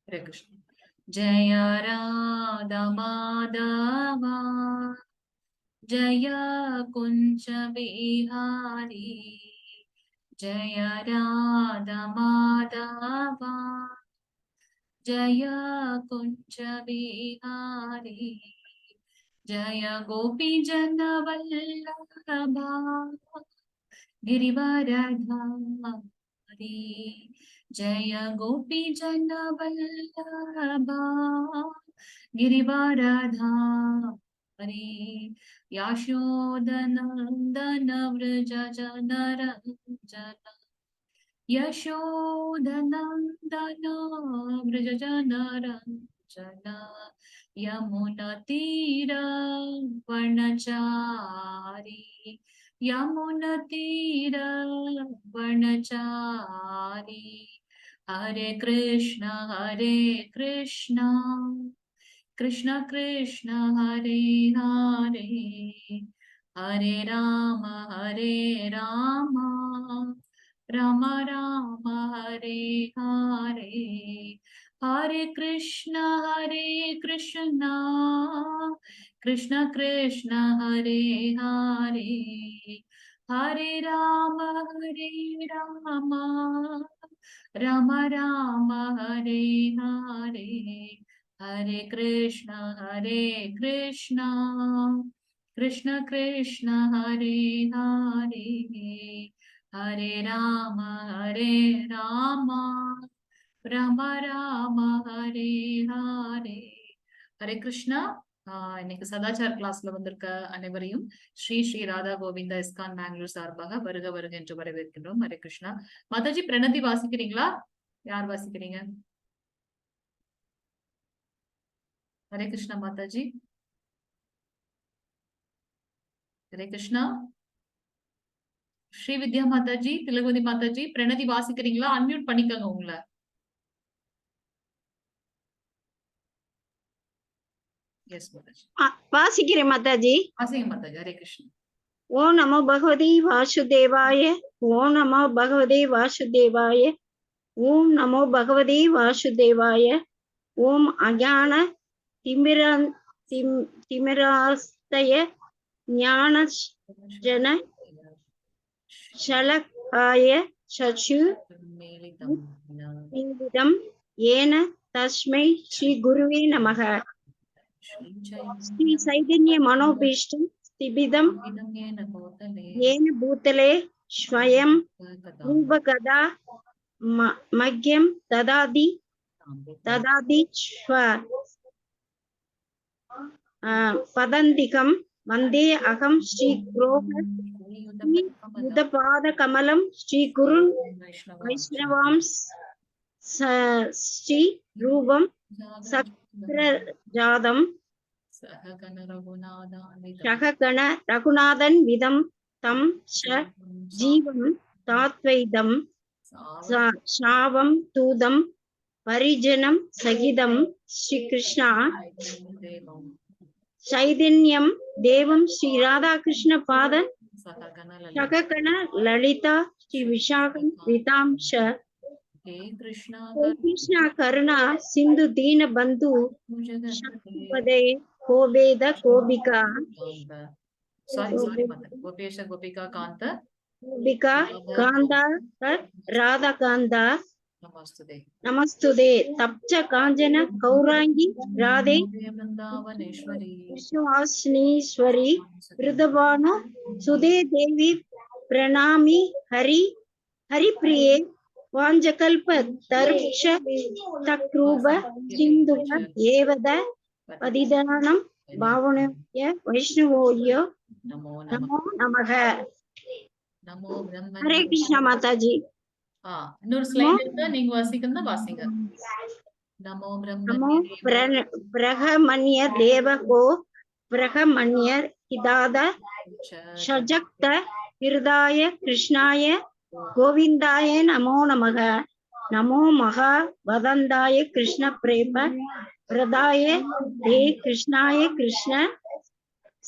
Hare Krishna. Jaya Radha Madhava Jaya Kunja Vihari Jaya Radha Madhava Jaya Kunja Vihari Jaya Gopi Jana Vallabha Girivaradhari Jaya Gopi Jana Vallabha Girivaradhari Yashodanandana Vraja Janaranjana Yashodanandana Vraja Janaranjana Yamuna Tira Varnachari Yamuna Tira Varnachari Hare Krishna Krishna Krishna Hare Hare Hare Rama Rama Rama Hare Hare Hare Krishna Krishna Krishna Hare Hare Hare Rama Rama Rama Hare Hare Hare Krishna Krishna Krishna Hare Hare Hare Rama Rama Rama Hare Hare Hare Krishna. இன்னைக்கு சதாச்சார் கிளாஸ்ல வந்திருக்க அனைவரையும் Sri Sri Radha Govinda ISKCON Mangalore சார்பாக வருக வருக என்று வரவேற்கின்றோம். ஹரே கிருஷ்ணா. மாதாஜி பிரணதி வாசிக்கிறீங்களா? யார் வாசிக்கிறீங்க? ஹரே கிருஷ்ணா மாதாஜி. ஹரே கிருஷ்ணா. ஸ்ரீ வித்யா மாதாஜி, திலகவதி மாதாஜி பிரணதி வாசிக்கிறீங்களா? அன்மியூட் பண்ணிக்கோங்க உங்களை. வாசிக்கிறேன் மாதாஜி. வாசிங்க மாதாஜி. ஹரே கிருஷ்ணா. ஓம் நமோ பகவதி வாசுதேவாய. ஓம் நமோ பகவதி வாசுதேவாய. ஓம் நமோ பகவதி வாசுதேவாய. ஓம் அஞான திமிராஸ்தய ஞான ஜன ஷலகாய சச்சு ஏன தஸ்மை ஸ்ரீ குருவே நமக. ஸ்ரீ சைதன்ய மனோபீஷ்டம் ஸ்திபிதம் ஏன பூதலே ஸ்வயம் ரூபகதா மக்யம் ததாதி பதந்திகம் வந்தே அகம் ஸ்ரீ குரோக யுதபாத கமலம் ஸ்ரீ குரு வைஷ்ணவாம் ஸ்ரீ ரூபம் சக்ரஜாதம் சககண ரகுநாதன் விதம் தம் ஜீவம் தாத்வைதம் சாவம் தூதம் பரிஜனம் சகிதம் ஸ்ரீ கிருஷ்ணா சைதன்யம் தேவம் ஸ்ரீ ராதா கிருஷ்ண பாத சககண லலிதா ஸ்ரீ விஷாகம் விதாம்ச கிருஷ்ணா கருணா சிந்து தீன பந்து பதே கோபேத கோபிகா கோபிகா காந்தா ராதா காந்தா நமஸ்துதே தப்ச காஞ்சன கௌராங்கி ராதே விஸ்வாசினீஸ்வரி விருதபானு சுதே தேவி பிரணாமி ஹரிப்ரியே வாஞ்சகல்ப தர்ஷ தக்ரூப சிந்துவ ஏவத பதிதானம் பாவனய வைஷ்ணவோயோ நமோ நமக. ஹரே கிருஷ்ணா மாதாஜி. இன்னொரு ஸ்லைட் எடுத்து நீங்க வாசிக்கணும், வாசிங்க. நமோ பிரகமன்ய தேவகோ பிரகமன்யர் ஹிதாத ஷஜக்த ஹிருதாய கிருஷ்ணாய கோவிந்தாய நமோ நமக. நமோ மகா வதந்தாய கிருஷ்ண பிரேம பிரதாய ஹே கிருஷ்ணாய கிருஷ்ண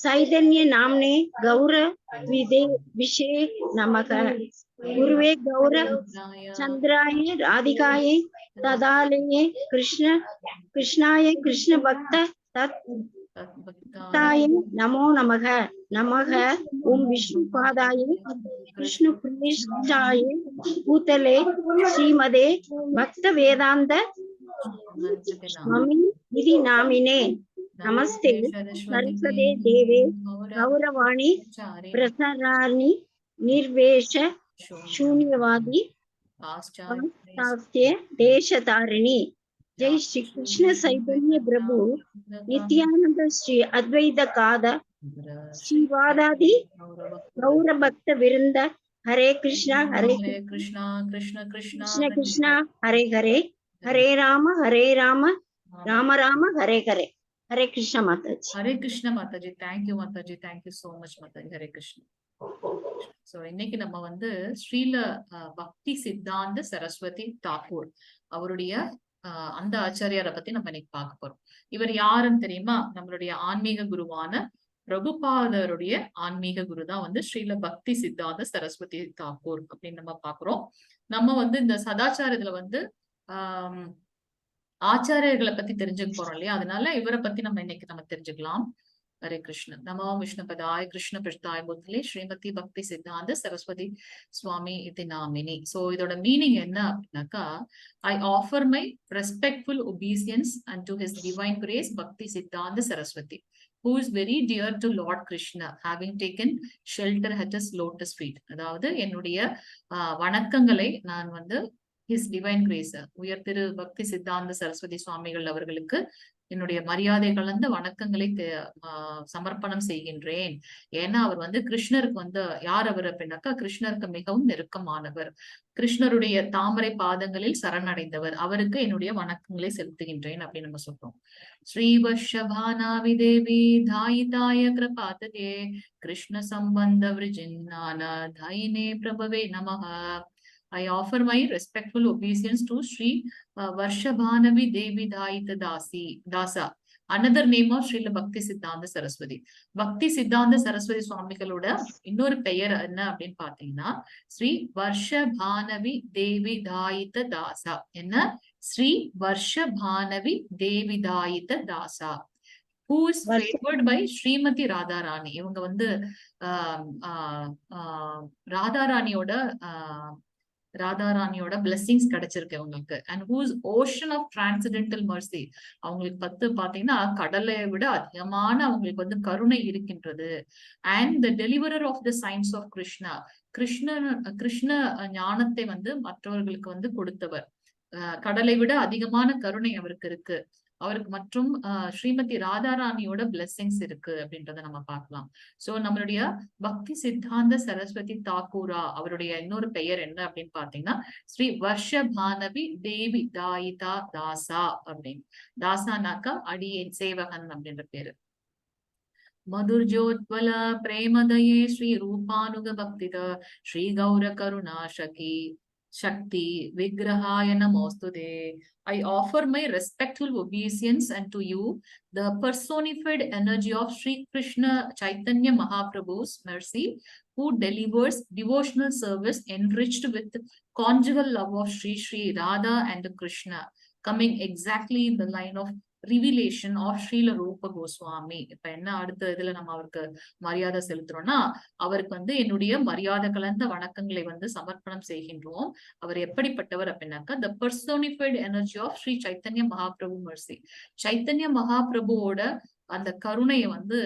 சைதன்ய நாம்னே கௌர விஷே நமக. குருவே கௌர சந்திராய ராதிகாய तदालये कृष्णाय कृष्ण भक्त तत्ताय नमो नमः नमः ओम विष्णुपादाय कृष्णप्रेष्ठाय भूतले श्रीमदे भक्त वेदांत स्वामी इति नामिने नमस्ते सरस्वते देवे गौरवाणी प्रसराणि निर्वेश शून्यवादी पाश्चात्य देशतारिणी जय श्री कृष्ण चैतन्य प्रभु नित्यानंद श्री अद्वैत काद श्रीवादादि गौर भक्त वृंद हरे कृष्ण कृष्ण कृष्ण कृष्ण कृष्ण हरे हरे हरे राम राम राम हरे हरे हरे कृष्ण माताजी. हरे कृष्ण माताजी. Thank you Mataji. Thank you so much Mataji. Hare Krishna. So இன்னைக்கு நம்ம வந்து ஸ்ரீல பக்தி சித்தாந்த சரஸ்வதி தாக்கூர் அவருடைய அந்த ஆச்சாரியாரை பத்தி நம்ம இன்னைக்கு பார்க்க போறோம். இவர் யாருன்னு தெரியுமா? நம்மளுடைய ஆன்மீக குருவான பிரபுபாதருடைய ஆன்மீக குரு தான் வந்து ஸ்ரீல பக்தி சித்தாந்த சரஸ்வதி தாக்கூர் அப்படின்னு நம்ம பாக்குறோம். நம்ம வந்து இந்த சதாச்சாரத்துல வந்து ஆச்சாரியர்களை பத்தி தெரிஞ்சுக்க போறோம் இல்லையா? அதனால இவரை பத்தி நம்ம இன்னைக்கு நம்ம தெரிஞ்சுக்கலாம். ஹரே கிருஷ்ண. நமோ விஷ்ணுபதாய கிருஷ்ண பிருஷ்டாய புத்தலே ஸ்ரீமதி பக்தி சித்தாந்த சரஸ்வதி சுவாமி இது நாமினி. சோ இதோட மீனிங் என்ன அப்படின்னாக்கா, I offer my respectful obeisances and to his divine grace Bhakti Siddhanta Saraswati who is very dear to Lord Krishna, having taken shelter at his lotus feet. அதாவது என்னுடைய வணக்கங்களை நான் வந்து his divine grace உயர் திரு பக்தி சித்தாந்த சரஸ்வதி சுவாமிகள் அவர்களுக்கு என்னுடைய மரியாதை கலந்த வணக்கங்களை சமர்ப்பணம் செய்கின்றேன். ஏன்னா அவர் வந்து கிருஷ்ணருக்கு வந்து யார் அவர் அப்படின்னாக்கா, கிருஷ்ணருக்கு மிகவும் நெருக்கமானவர், கிருஷ்ணருடைய தாமரை பாதங்களில் சரணடைந்தவர், அவருக்கு என்னுடைய வணக்கங்களை செலுத்துகின்றேன் அப்படின்னு நம்ம சொல்றோம். ஸ்ரீவர்ஷபானாவி தேவி தாயிதாய கிருபாததே கிருஷ்ண சம்பந்த விருஜின்னான தாயினே பிரபவே நமஹ. I offer my respectful obeisance to Sri Varshabhanavi Devi Daita Dasa, another name of Srila Bhakti Siddhanta Saraswati. Bhakti Siddhanta Saraswati சுவாமிகளோட இன்னொரு பெயர் என்ன அப்படின்னு பாத்தீங்கன்னா ஸ்ரீ வர்ஷபானவி தேவி தாயித தாசா. என்ன? ஸ்ரீ வர்ஷபானவி தேவி தாயித Tasa, who is favored by Srimathi Radharani. இவங்க வந்து ராதாராணியோட பிளெஸிங்ஸ் கிடைச்சிருக்கு அவங்களுக்கு. And whose ocean of transcendental mercy, அவங்களுக்கு பாத்தீங்கன்னா கடலை விட அதிகமான அவங்களுக்கு வந்து கருணை இருக்கின்றது. And the deliverer of the science of Krishna, Krishna ஞானத்தை வந்து மற்றவர்களுக்கு வந்து கொடுத்தவர். கடலை விட அதிகமான கருணை அவருக்கு இருக்கு. அவருக்கு மற்றும் ஸ்ரீமதி ராதாராணியோட பிளெஸிங்ஸ் இருக்கு அப்படின்றத நம்ம பார்க்கலாம். சோ நம்மளுடைய பக்தி சித்தாந்த சரஸ்வதி தாக்கூரா அவருடைய இன்னொரு பெயர் என்ன அப்படின்னு பாத்தீங்கன்னா ஸ்ரீ வர்ஷபானவி தேவி தாயிதா தாசா அப்படின்னு. தாசானாக்கா அடியேன் சேவகன் அப்படின்ற பேரு. மதுர்ஜோத்வல பிரேமதயே Sri ரூபானுக பக்தித Sri Gaura Karuna Shakti Vigrahaya Namostude. I offer my respectful obeisance unto you, the personified energy of Sri Krishna Chaitanya Mahaprabhu's mercy, who delivers devotional service enriched with conjugal love of Sri Radha and Krishna, coming exactly in the line of revelation of Srila Rupa Goswami. இப்ப என்ன அடுத்த இதுல நம்ம அவருக்கு மரியாதை செலுத்துறோம்னா, அவருக்கு வந்து என்னுடைய மரியாதை கலந்த வணக்கங்களை வந்து சமர்ப்பணம் செய்கின்றோம். அவர் எப்படிப்பட்டவர் அப்படின்னாக்கா, the personified energy of Sri Chaitanya Mahaprabhu mercy. Chaitanya மகாபிரபுவோட அந்த கருணையை வந்து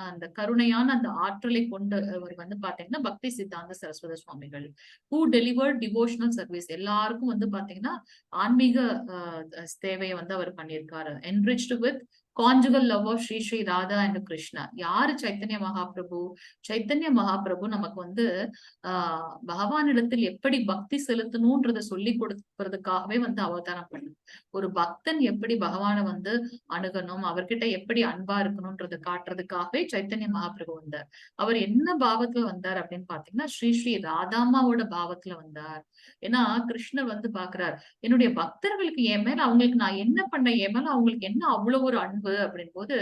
அந்த கருணையான அந்த ஆற்றலை கொண்டு அவர் வந்து பாத்தீங்கன்னா பக்தி சித்தாந்த சரஸ்வதி சுவாமிகள். who delivered devotional service, எல்லாருக்கும் வந்து பாத்தீங்கன்னா ஆன்மீக சேவையை வந்து அவர் பண்ணியிருக்காரு. enriched with conjugal love of Sri Radha and Krishna. யாரு சைத்தன்ய மகாபிரபு? சைத்தன்ய மகாபிரபு நமக்கு வந்து பகவானிடத்தில் எப்படி பக்தி செலுத்தணும்ன்றத சொல்லி கொடுக்கறதுக்காகவே வந்து அவதாரம் பண்ணு. ஒரு பக்தன் எப்படி பகவானை வந்து அணுகணும், அவர்கிட்ட எப்படி அன்பா இருக்கணும்ன்றதை காட்டுறதுக்காகவே சைத்தன்ய மகாபிரபு வந்தார். அவர் என்ன பாவத்துல வந்தார் அப்படின்னு பாத்தீங்கன்னா, ஸ்ரீ ஸ்ரீ ராதாமாவோட பாவத்துல வந்தார். ஏன்னா கிருஷ்ணர் வந்து பாக்குறார், என்னுடைய பக்தர்களுக்கு என் மேல அவங்களுக்கு நான் என்ன பண்ண, என் மேல அவங்களுக்கு என்ன அவ்வளவு ஒரு அன்பு அப்படின் போது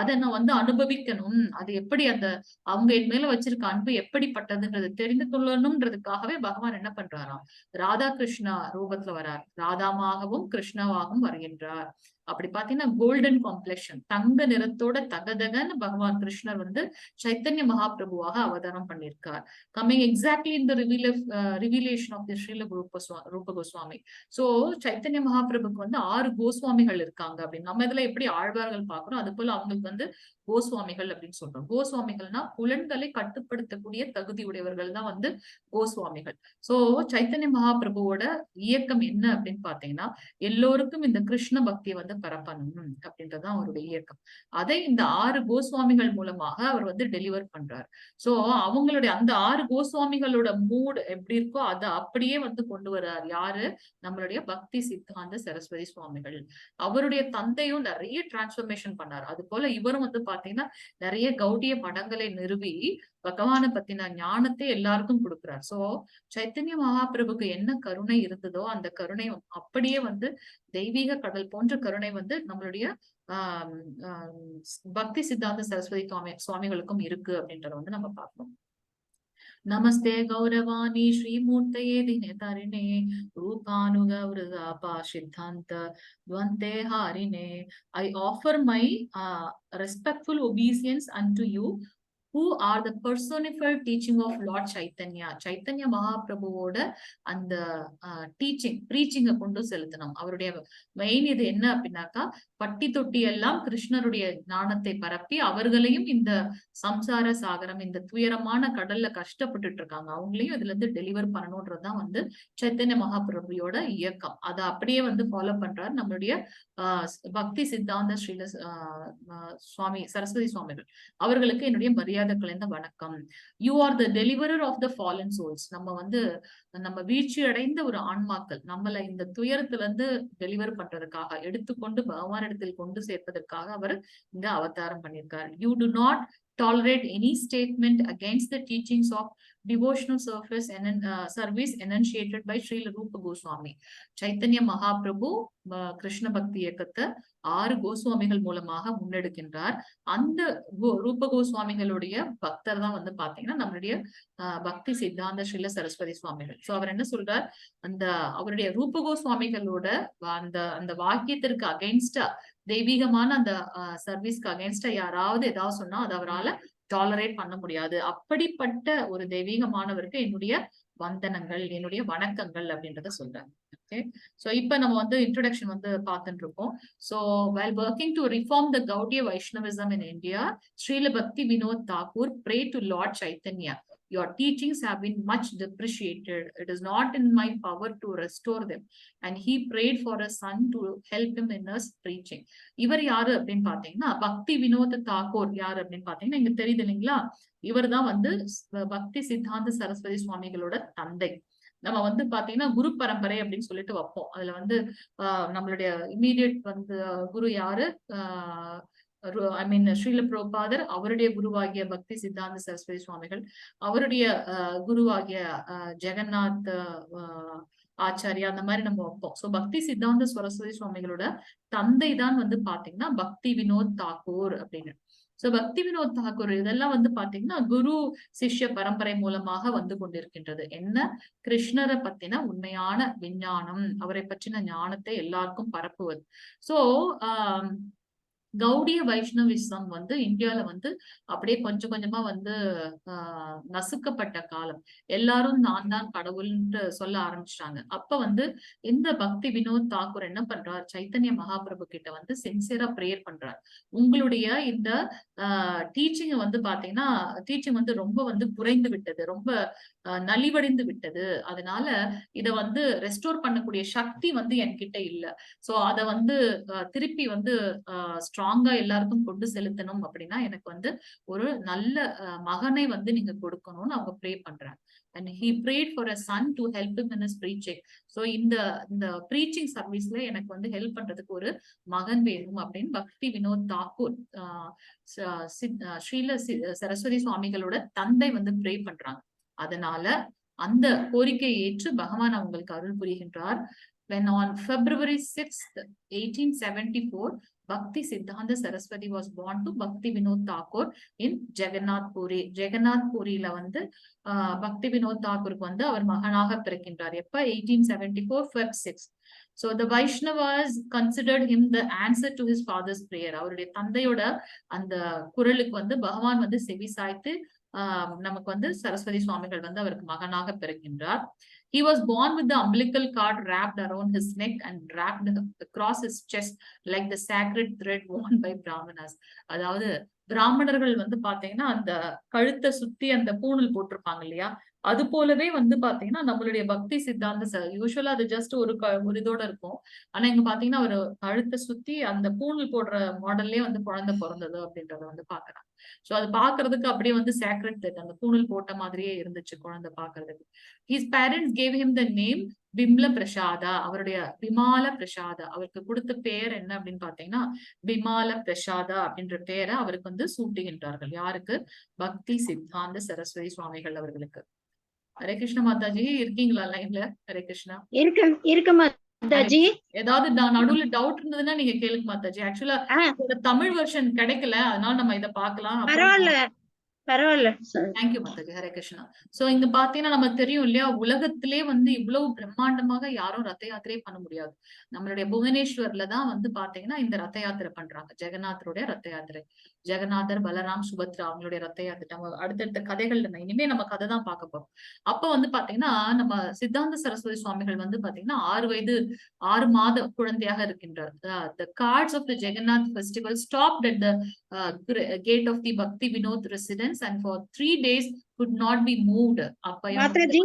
அதை நான் வந்து அனுபவிக்கணும். அது எப்படி அந்த அவங்க என் மேல வச்சிருக்க அன்பு எப்படிப்பட்டதுன்றது தெரிந்து கொள்ளணும்ன்றதுக்காகவே பகவான் என்ன பண்றாராம், ராதா கிருஷ்ணா ரூபத்துல வரார். ராதாமாகவும் கிருஷ்ணாவாகவும் வருகின்றார். அப்படி பாத்தீங்கன்னா கோல்டன் காம்ப்ளெக்ஷன், தங்க நிறத்தோட தகதகன்னு பகவான் கிருஷ்ணர் வந்து சைத்தன்ய மகாபிரபுவாக அவதாரம் பண்ணியிருக்கார். Coming exactly in the revelation of the Srila Rupa Goswami. So Chaitanya மகாபிரபுக்கு வந்து 6 கோஸ்வாமிகள் இருக்காங்க அப்படின்னு நம்ம இதுல எப்படி ஆழ்வார்கள் பாக்குறோம், அது போல அவங்களுக்கு வந்து கோஸ்வாமிகள் அப்படின்னு சொல்றோம். கோஸ்வாமிகள்னா புலன்களை கட்டுப்படுத்தக்கூடிய தகுதி உடையவர்கள் தான் வந்து கோஸ்வாமிகள். சோ சைத்தன்ய மகாபிரபுவோட இயக்கம் என்ன அப்படின்னு பாத்தீங்கன்னா, எல்லோருக்கும் இந்த கிருஷ்ண பக்தியை வந்து பரப்பணும் அப்படின்றதுதான் அவருடைய இயக்கம். அதை இந்த 6 கோஸ்வாமிகள் மூலமாக அவர் வந்து டெலிவர் பண்றார். சோ அவங்களுடைய அந்த 6 கோஸ்வாமிகளோட மூட் எப்படி இருக்கோ அதை அப்படியே வந்து கொண்டு வர்றார். யாரு, நம்மளுடைய பக்தி சித்தாந்த சரஸ்வதி சுவாமிகள். அவருடைய தந்தையும் நிறைய டிரான்ஸ்பர்மேஷன் பண்ணார். அது போல இவரும் வந்து பாத்தீங்கன்னா நிறைய கௌடிய மடங்களை நிறுவி பகவானை பத்தின ஞானத்தை எல்லாருக்கும் கொடுக்கிறார். சோ சைத்தன்ய மகாபிரபுக்கு என்ன கருணை இருந்ததோ அந்த கருணை அப்படியே வந்து தெய்வீக கடல் போன்ற கருணை வந்து நம்மளுடைய ஆஹ் பக்தி சித்தாந்த சரஸ்வதி சுவாமிகளுக்கும் இருக்கு அப்படின்றத வந்து நம்ம பார்க்கணும். नमस्ते गौरवाणी श्रीमूर्तये दिनेतरिणे रूपानुगौरदापा सिद्धांत द्वंद्वे हारिणे. I offer my respectful obeisance unto you who are the personified teaching of Lord Chaitanya. Chaitanya மகாபிரபுவோட அந்த பிரீச்சிங்க கொண்டு செலுத்தணும். அவருடைய மெயின் இது என்ன அப்படின்னாக்கா, பட்டி தொட்டி எல்லாம் கிருஷ்ணருடைய ஞானத்தை பரப்பி அவர்களையும் இந்த சம்சார சாகரம், இந்த துயரமான கடல்ல கஷ்டப்பட்டுட்டு இருக்காங்க, அவங்களையும் இதுல இருந்து டெலிவர் பண்ணணும்ன்றதுதான் வந்து சைத்தன்ய மகாபிரபுவோட இயக்கம். அதை அப்படியே வந்து ஃபாலோ பண்றாரு நம்மளுடைய பக்தி சித்தாந்த ஸ்ரீல சுவாமி சரஸ்வதி சுவாமிகள். அவர்களுக்கு என்னுடைய மரியாதை கலந்த வணக்கம். You are the deliverer of the fallen souls. நம்ம வந்து நம்ம வீழ்ச்சி அடைந்த ஒரு ஆன்மாக்கள், நம்மள இந்த துயரத்துல இருந்து டெலிவர் பண்றதுக்காக எடுத்துக்கொண்டு பகவான் இடத்தில் கொண்டு சேர்ப்பதற்காக அவர் இங்க அவதாரம் பண்ணியிருக்கார். You to not tolerate any statement against the teachings of devotional service enunciated by Srila Rupa Goswami. Chaitanya Mahaprabhu Krishna பக்தி இயக்கத்தை 6 கோஸ்வாமிகள் மூலமாக முன்னெடுக்கின்றார். அந்த ரூப கோஸ்வாமிகளுடைய பக்தர் தான் வந்து பாத்தீங்கன்னா நம்மளுடைய பக்தி சித்தாந்த ஸ்ரீல சரஸ்வதி சுவாமிகள். சோ அவர் என்ன சொல்றார், அந்த அவருடைய ரூப கோஸ்வாமிகளோட அந்த வாக்கியத்திற்கு அகைன்ஸ்டா, தெய்வீகமான அந்த சர்வீஸ்க்கு அகைன்ஸ்டா யாராவது ஏதாவது சொன்னா அது அவரால் டாலரேட் பண்ண முடியாது. அப்படிப்பட்ட ஒரு தெய்வீகமானவருக்கு என்னுடைய வந்தனங்கள், என்னுடைய வணக்கங்கள் அப்படின்றத சொல்றாங்க. ஓகே, சோ இப்ப நம்ம வந்து இன்ட்ரோடக்ஷன் வந்து பார்த்துட்டு இருக்கோம். So while working to reform the Gaudiya Vaishnavism in India, Srila Bhakti Vinod Thakur prayed to Lord Chaitanya, your teachings have been much depreciated. It is not in my power to restore them. And he prayed for a son to help him in his preaching. இவர் யாரு அப்படின்னு பாத்தீங்கன்னா, பக்தி வினோத் தாக்கூர் யாரு அப்படின்னு பாத்தீங்கன்னா இங்க தெரியுது இல்லைங்களா, இவர் தான் வந்து பக்தி சித்தாந்த சரஸ்வதி சுவாமிகளோட தந்தை. நம்ம வந்து பாத்தீங்கன்னா குரு பரம்பரை அப்படின்னு சொல்லிட்டு வைப்போம். அதுல வந்து நம்மளுடைய இமீடியட் வந்து குரு யாரு, ஸ்ரீல பிரபுபாதர், அவருடைய குருவாகிய பக்தி சித்தாந்த சரஸ்வதி சுவாமிகள், அவருடைய குருவாகிய ஜெகநாத் ஆச்சாரியா, அந்த மாதிரி நம்ம வைப்போம். சோ பக்தி சித்தாந்த சரஸ்வதி சுவாமிகளோட தந்தை தான் வந்து பாத்தீங்கன்னா பக்தி வினோத் தாக்கூர் அப்படின்னு. சோ பக்தி வினோத் தாக்கூர் இதெல்லாம் வந்து பாத்தீங்கன்னா குரு சிஷ்ய பரம்பரை மூலமாக வந்து கொண்டிருக்கின்றது. என்ன, கிருஷ்ணரை பத்தின உண்மையான விஞ்ஞானம், அவரை பற்றின ஞானத்தை எல்லாருக்கும் பரப்புவது. சோ கௌடிய வைஷ்ணவிசம் வந்து இந்தியால வந்து அப்படியே கொஞ்சம் கொஞ்சமா வந்து நசுக்கப்பட்ட காலம். எல்லாரும் நான் தான் கடவுள்ன்ட்டு சொல்ல ஆரம்பிச்சிட்டாங்க. அப்ப வந்து இந்த பக்தி வினோத் தாக்கூர் என்ன பண்றார், சைத்தன்ய மகாபிரபு கிட்ட வந்து சின்சியரா பிரேயர் பண்றார். உங்களுடைய இந்த டீச்சிங் வந்து பாத்தீங்கன்னா டீச்சிங் வந்து ரொம்ப வந்து குறைந்து விட்டது, ரொம்ப நலிவடைந்து விட்டது. அதனால இத வந்து ரெஸ்டோர் பண்ணக்கூடிய சக்தி வந்து என்கிட்ட இல்ல. சோ அத வந்து திருப்பி வந்து ஸ்ட்ராங்கா எல்லாருக்கும் கொண்டு செலுத்தணும் அப்படின்னா எனக்கு வந்து ஒரு நல்ல மகனை வந்து நீங்க கொடுக்கணும்னு அவங்க ப்ரே பண்றாங்க. and he prayed for a son to help him in his preaching. So இந்த preaching serviceல எனக்கு வந்து ஹெல்ப் பண்றதுக்கு ஒரு மகன் வேணும் அப்படின்னு பக்தி வினோத் தாக்கூர் ஸ்ரீல சரஸ்வதி சுவாமிகளோட தந்தை வந்து ப்ரே பண்றாங்க. அதனால அந்த கோரிக்கையை ஏற்று பகவான் அவங்களுக்கு அருள் புரிகின்றார். When on February 6th, 1874, Bhakti Siddhanta Saraswati was born to Bhakti Vinod Thakur in Jagannath Puri. Jagannath Puriல வந்து பக்தி வினோத் தாக்கூருக்கு வந்து அவர் மகனாக பிறக்கின்றார். எப்ப 1874 Feb 6. So the Vaishnavas considered him the answer to his father's prayer. அவருடைய தந்தையோட அந்த குரலுக்கு வந்து பகவான் வந்து செவி சாய்த்து நமக்கு வந்து சரஸ்வதி சுவாமிகள் வந்து அவருக்கு மகனாக பிறக்கின்றார். He was born with the umbilical cord wrapped around his neck and wrapped across his chest like the sacred thread worn by Brahmanas. அதாவது பிராமணர்கள் வந்து பாத்தீங்கன்னா அந்த கழுத்தை சுத்தி அந்த பூணூல் போட்டிருப்பாங்க இல்லையா, அது போலவே வந்து பாத்தீங்கன்னா நம்மளுடைய பக்தி சித்தாந்த யூஸ்வலா அது ஜஸ்ட் ஒரு இதோட இருக்கும். ஆனா இங்க பாத்தீங்கன்னா ஒரு கழுத்தை சுத்தி அந்த பூணூல் போடுற மாடல்லயே வந்து குழந்தை பிறந்தது அப்படின்றத வந்து பாக்குறாங்க. சோ அது பாக்குறதுக்கு அப்படியே வந்து சேக்ரெட் தெட், அந்த பூணூல் போட்ட மாதிரியே இருந்துச்சு குழந்தை பாக்குறதுக்கு. His parents gave him the name பிம்ல Prasada. அவருடைய விமால பிரசாதா, அவருக்கு கொடுத்த பேர் என்ன அப்படின்னு பாத்தீங்கன்னா விமால பிரசாதா அப்படின்ற பேரை அவருக்கு வந்து சூட்டுகின்றார்கள். யாருக்கு? பக்தி சித்தாந்த சரஸ்வதி சுவாமிகள் அவர்களுக்கு. ஹரே கிருஷ்ண மாதாஜி, இருக்கீங்களா லைன்ல? ஹரே கிருஷ்ணா. இருக்க மாதாஜி. ஏதாவது நடுவுல டவுட் இருந்ததுன்னா நீங்க கேளுங்க மாதாஜி. ஆக்சுவலா தமிழ் வெர்ஷன் கிடைக்கல, அதனால நம்ம இதை பார்க்கலாம். பரவாயில்ல. தேங்க்யூ மாதாஜி. ஹரே கிருஷ்ணா. சோ இங்க பாத்தீங்கன்னா நமக்கு தெரியும் இல்லையா, உலகத்திலே வந்து இவ்வளவு பிரம்மாண்டமாக யாரும் ரத்த யாத்திரை பண்ண முடியாது. நம்மளுடைய புவனேஸ்வர்ல தான் வந்து பாத்தீங்கன்னா இந்த ரத்த யாத்திரை பண்றாங்க, ஜெகநாதருடைய ரத்த யாத்திரை. ஜெகநாதர், பலராம், சுபத்ரா அவங்களுடைய ரத்த யாத்திரை. நம்ம அடுத்தடுத்த கதைகள்ல இனிமே நம்ம கதை தான் பார்க்க போறோம். அப்ப வந்து பாத்தீங்கன்னா நம்ம சித்தாந்த சரஸ்வதி சுவாமிகள் வந்து பாத்தீங்கன்னா 6 மாத குழந்தையாக இருக்கின்றார். The cards of the Jagannath festival stopped at the gate of the Bhakti Vinod residence and for 3 days could not be moved. Mataji,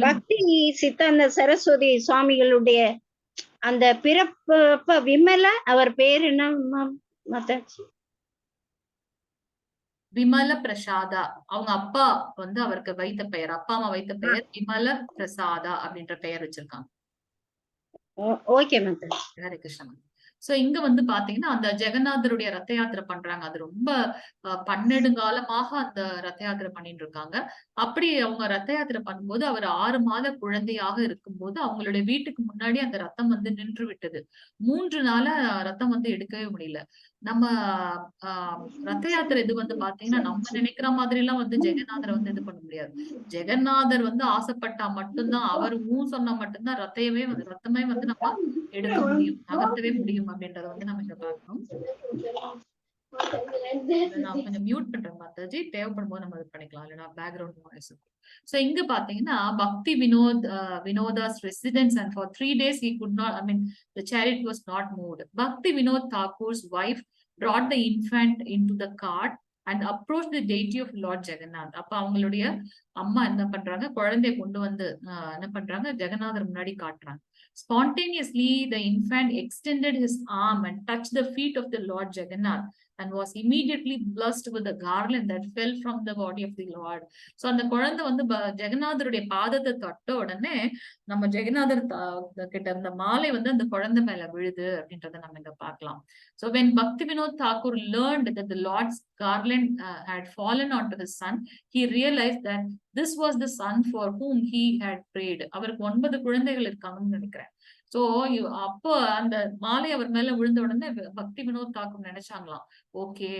பக்தி சித்தாந்த சரஸ்வதி சுவாமிகளுடைய அந்த பிறப்பு விமல, அவர் பேர் என்ன மாதாஜி? விமல பிரசாதா. அவங்க அப்பா வந்து அவருக்கு வைத்த பெயர், அப்பா அம்மா வைத்த பெயர் விமல பிரசாதா அப்படின்ற பெயர் வச்சிருக்காங்க. ஓகே மாதாஜி. ஹரே கிருஷ்ணா. சோ இங்க வந்து பாத்தீங்கன்னா அந்த ஜெகநாதருடைய ரத்த யாத்திரை பண்றாங்க. அது ரொம்ப 12 காலமாக அந்த ரத்த யாத்திரை பண்ணிட்டு இருக்காங்க. அப்படி அவங்க ரத்த யாத்திரை பண்ணும்போது அவர் 6 மாத குழந்தையாக இருக்கும்போது அவங்களுடைய வீட்டுக்கு முன்னாடி அந்த ரத்தம் வந்து நின்று விட்டது. 3 நாளா ரத்தம் வந்து எடுக்கவே முடியல. நம்ம ரத்த யாத்திரை இது வந்து பாத்தீங்கன்னா நம்ம நினைக்கிற மாதிரி எல்லாம் வந்து ஜெகநாதரை வந்து இது பண்ண முடியாது. ஜெகநாதர் வந்து ஆசைப்பட்டா மட்டும்தான், அவர் சொன்னா மட்டும்தான் ரத்தமே வந்து நம்ம எடுக்க முடியும், நகர்த்தவே முடியும் அப்படின்றத வந்து நம்ம இங்க பார்க்கணும். நான் கொஞ்சம் மியூட் பண்றேன் மாதாஜி, தேவைப்படும் போது நம்ம இது பண்ணிக்கலாம், இல்லைன்னா பேக்ரவுண்ட் நாய்ஸ். சோ இங்க பாத்தீங்கன்னா பக்தி வினோதாஸ் residence and for 3 days he could not, I mean the chariot was not moved. Bhakti Vinod Thakur's wife brought the infant into the cart and approached the deity of Lord Jagannath. அப்ப அவங்களுடைய அம்மா என்ன பண்றாங்க, குழந்தைய கொண்டு வந்து என்ன பண்றாங்க, ஜெகநாதர் முன்னாடி காட்டுறாங்க. Spontaneously the infant extended his arm and touched the feet of the Lord Jagannath and was immediately blessed with the garland that fell from the body of the Lord. So அந்த குழந்தை வந்து ஜெகநாதருடைய பாதத்தை தொட்ட உடனே நம்ம ஜெகநாதர் கிட்ட இருந்த மாலை வந்து அந்த குழந்தை மேல விழுது அப்படின்றத நம்ம இங்க பார்க்கலாம். So when Bhakti Vinod Thakur learned that the Lord's garland had fallen onto his son, he realized that this was the son for whom he had prayed. அவருக்கு 9 குழந்தைகள் இருக்காங்கன்னு நினைக்கிறேன். சோ அப்போ அந்த மாலை அவர் மேல விழுந்த உடனே பக்தி வினோத் தாக்கூர் நினைச்சாங்களாம், ஓகே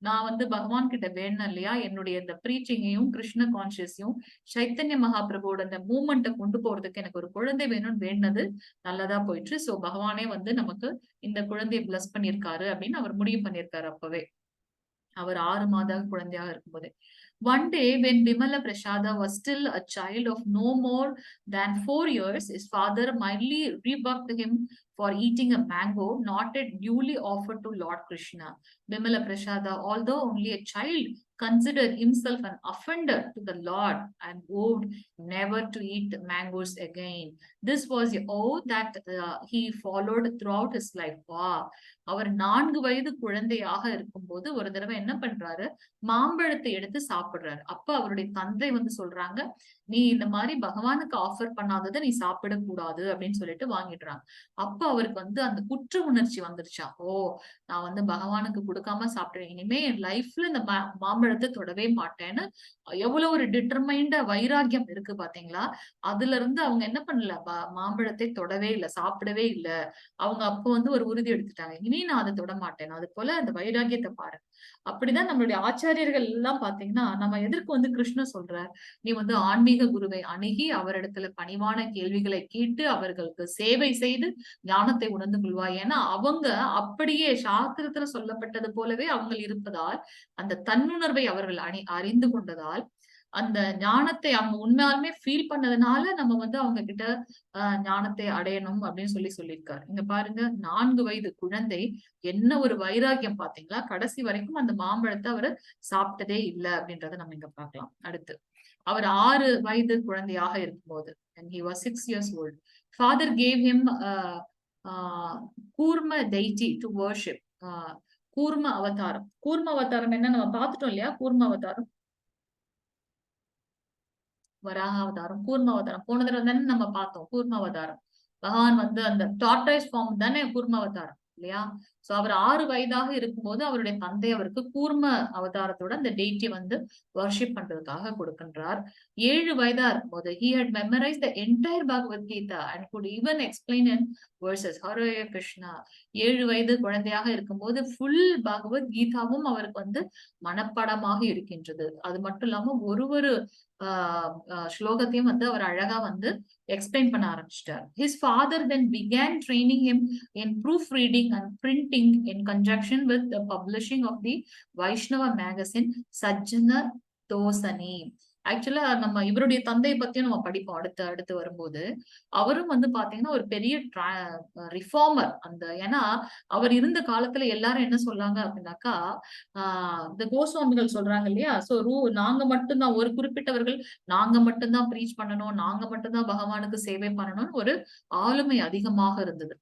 நான் வந்து பகவான் கிட்ட வேணும் இல்லையா, என்னுடைய இந்த ப்ரீச்சிங்கையும் கிருஷ்ண கான்சியஸையும் சைத்தன்ய மகாபிரபுவோட இந்த மூவ்மெண்ட்டை கொண்டு போறதுக்கு எனக்கு ஒரு குழந்தை வேணும்னு வேண்டது நல்லதா போயிட்டு. சோ பகவானே வந்து நமக்கு இந்த குழந்தையை பிளஸ் பண்ணிருக்காரு அப்படின்னு அவர் முடிவு பண்ணிருக்காரு. அப்பவே அவர் 6 மாத குழந்தையாக இருக்கும்போதே. One day when Bimala Prasada was still a child of no more than 4 years, his father mildly rebuked him for eating a mango not yet duly offered to Lord Krishna. Bimala Prasada, although only a child, considered himself an offender to the Lord and vowed never to eat mangoes again. This was the oath that he followed throughout his life. Wow. அவர் 4 வயது குழந்தையாக இருக்கும்போது ஒரு தடவை என்ன பண்றாரு, மாம்பழத்தை எடுத்து சாப்பிடுறாரு. அப்ப அவருடைய தந்தை வந்து சொல்றாங்க, நீ இந்த மாதிரி பகவானுக்கு ஆஃபர் பண்ணாததை நீ சாப்பிடக்கூடாது அப்படின்னு சொல்லிட்டு வாங்கிடுறாங்க. அப்ப அவருக்கு வந்து அந்த குற்ற உணர்ச்சி வந்துருச்சா, ஓ நான் வந்து பகவானுக்கு கொடுக்காம சாப்பிட்டேன், இனிமே என் லைஃப்ல இந்த மாம்பழத்தை தொடவே மாட்டேன்னு எவ்வளவு ஒரு டிட்டர்மைண்ட வைராக்கியம் இருக்கு பாத்தீங்களா. அதுல இருந்து அவங்க என்ன பண்ணல, மாம்பழத்தை தொடவே இல்லை, சாப்பிடவே இல்லை. அவங்க அப்ப வந்து ஒரு உறுதி எடுத்துட்டாங்க, இனி நான் அதை தொட மாட்டேன். அது போல அந்த வைராக்கியத்தை பாருங்க. அப்படிதான் நம்மளுடைய ஆச்சாரியர்கள் எல்லாம் பாத்தீங்கன்னா, நம்ம எதற்கு வந்து கிருஷ்ணர் சொல்றார், நீ வந்து ஆன்மீக குருவை அணுகி அவரிடத்துல பணிவான கேள்விகளை கேட்டு அவர்களுக்கு சேவை செய்து ஞானத்தை உணர்ந்து கொள்வாய். ஏன்னா அவங்க அப்படியே சாஸ்திரத்துல சொல்லப்பட்டது போலவே அவங்க இருப்பதால், அந்த தன்னுணர்வை அவர்கள் அறிந்து கொண்டதால், அந்த ஞானத்தை அவங்க உண்மையாலுமே ஃபீல் பண்ணதுனால நம்ம வந்து அவங்க கிட்ட ஞானத்தை அடையணும் அப்படின்னு சொல்லியிருக்காரு. இங்க பாருங்க, 4 வயது குழந்தை என்ன ஒரு வைராக்கியம் பாத்தீங்களா. கடைசி வரைக்கும் அந்த மாம்பழத்தை அவரு சாப்பிட்டதே இல்லை அப்படின்றத நம்ம இங்க பார்க்கலாம். அடுத்து அவர் 6 வயது குழந்தையாக இருக்கும்போது, and he was 6 years old, father gave him Kurma deity to worship. Kurma அவதாரம். கூர்ம அவதாரம் என்ன நம்ம பார்த்துட்டோம் இல்லையா. கூர்ம அவதாரம், வராக அவதாரம், கூர்ம அவதாரம் போன தடவை தானே நம்ம பார்த்தோம். கூர்ம அவதாரம் பகவான் வந்து அந்த டார்டாய்ஸ் ஃபார்ம் தானே கூர்ம அவதாரம் இல்லையா. சோ அவர் 6 வயதாக இருக்கும்போது அவருடைய தந்தை அவருக்கு கூர்ம அவதாரத்தோட அந்த டெய்ட்டி வந்து வர்ஷிப் பண்றதுக்காக கொடுக்கின்றார். 7 வயதா இருக்கும்போது he had memorized the entire Bhagavad Gita and could even explain in verses. Hare Krishna. 7 வயது குழந்தையாக இருக்கும்போது ஃபுல் பகவத் கீதாவும் அவருக்கு வந்து மனப்பாடமாக இருக்கின்றது. அது மட்டும் இல்லாம ஒரு ஸ்லோகத்தையும் வந்து அவர் அழகா வந்து எக்ஸ்பிளைன் பண்ண ஆரம்பிச்சிட்டார். His father then began training him in proofreading and printing in conjunction with the publishing of the Vaishnava magazine Sadachar Tamil. ஆக்சுவலா நம்ம இவருடைய தந்தையை பத்தியும் நம்ம படிப்போம் அடுத்து வரும்போது. அவரும் வந்து பாத்தீங்கன்னா ஒரு பெரிய ரிஃபார்மர். ஏன்னா அவர் இருந்த காலத்துல எல்லாரும் என்ன சொல்லாங்க அப்படின்னாக்கா, இந்த கோஸ்வாமிகள் சொல்றாங்க இல்லையா. சோ நாங்க மட்டும்தான், ஒரு குறிப்பிட்டவர்கள் நாங்க மட்டும்தான் ப்ரீச் பண்ணணும், நாங்க மட்டும்தான் பகவானுக்கு சேவை பண்ணணும்னு ஒரு ஆளுமை அதிகமாக இருந்தது.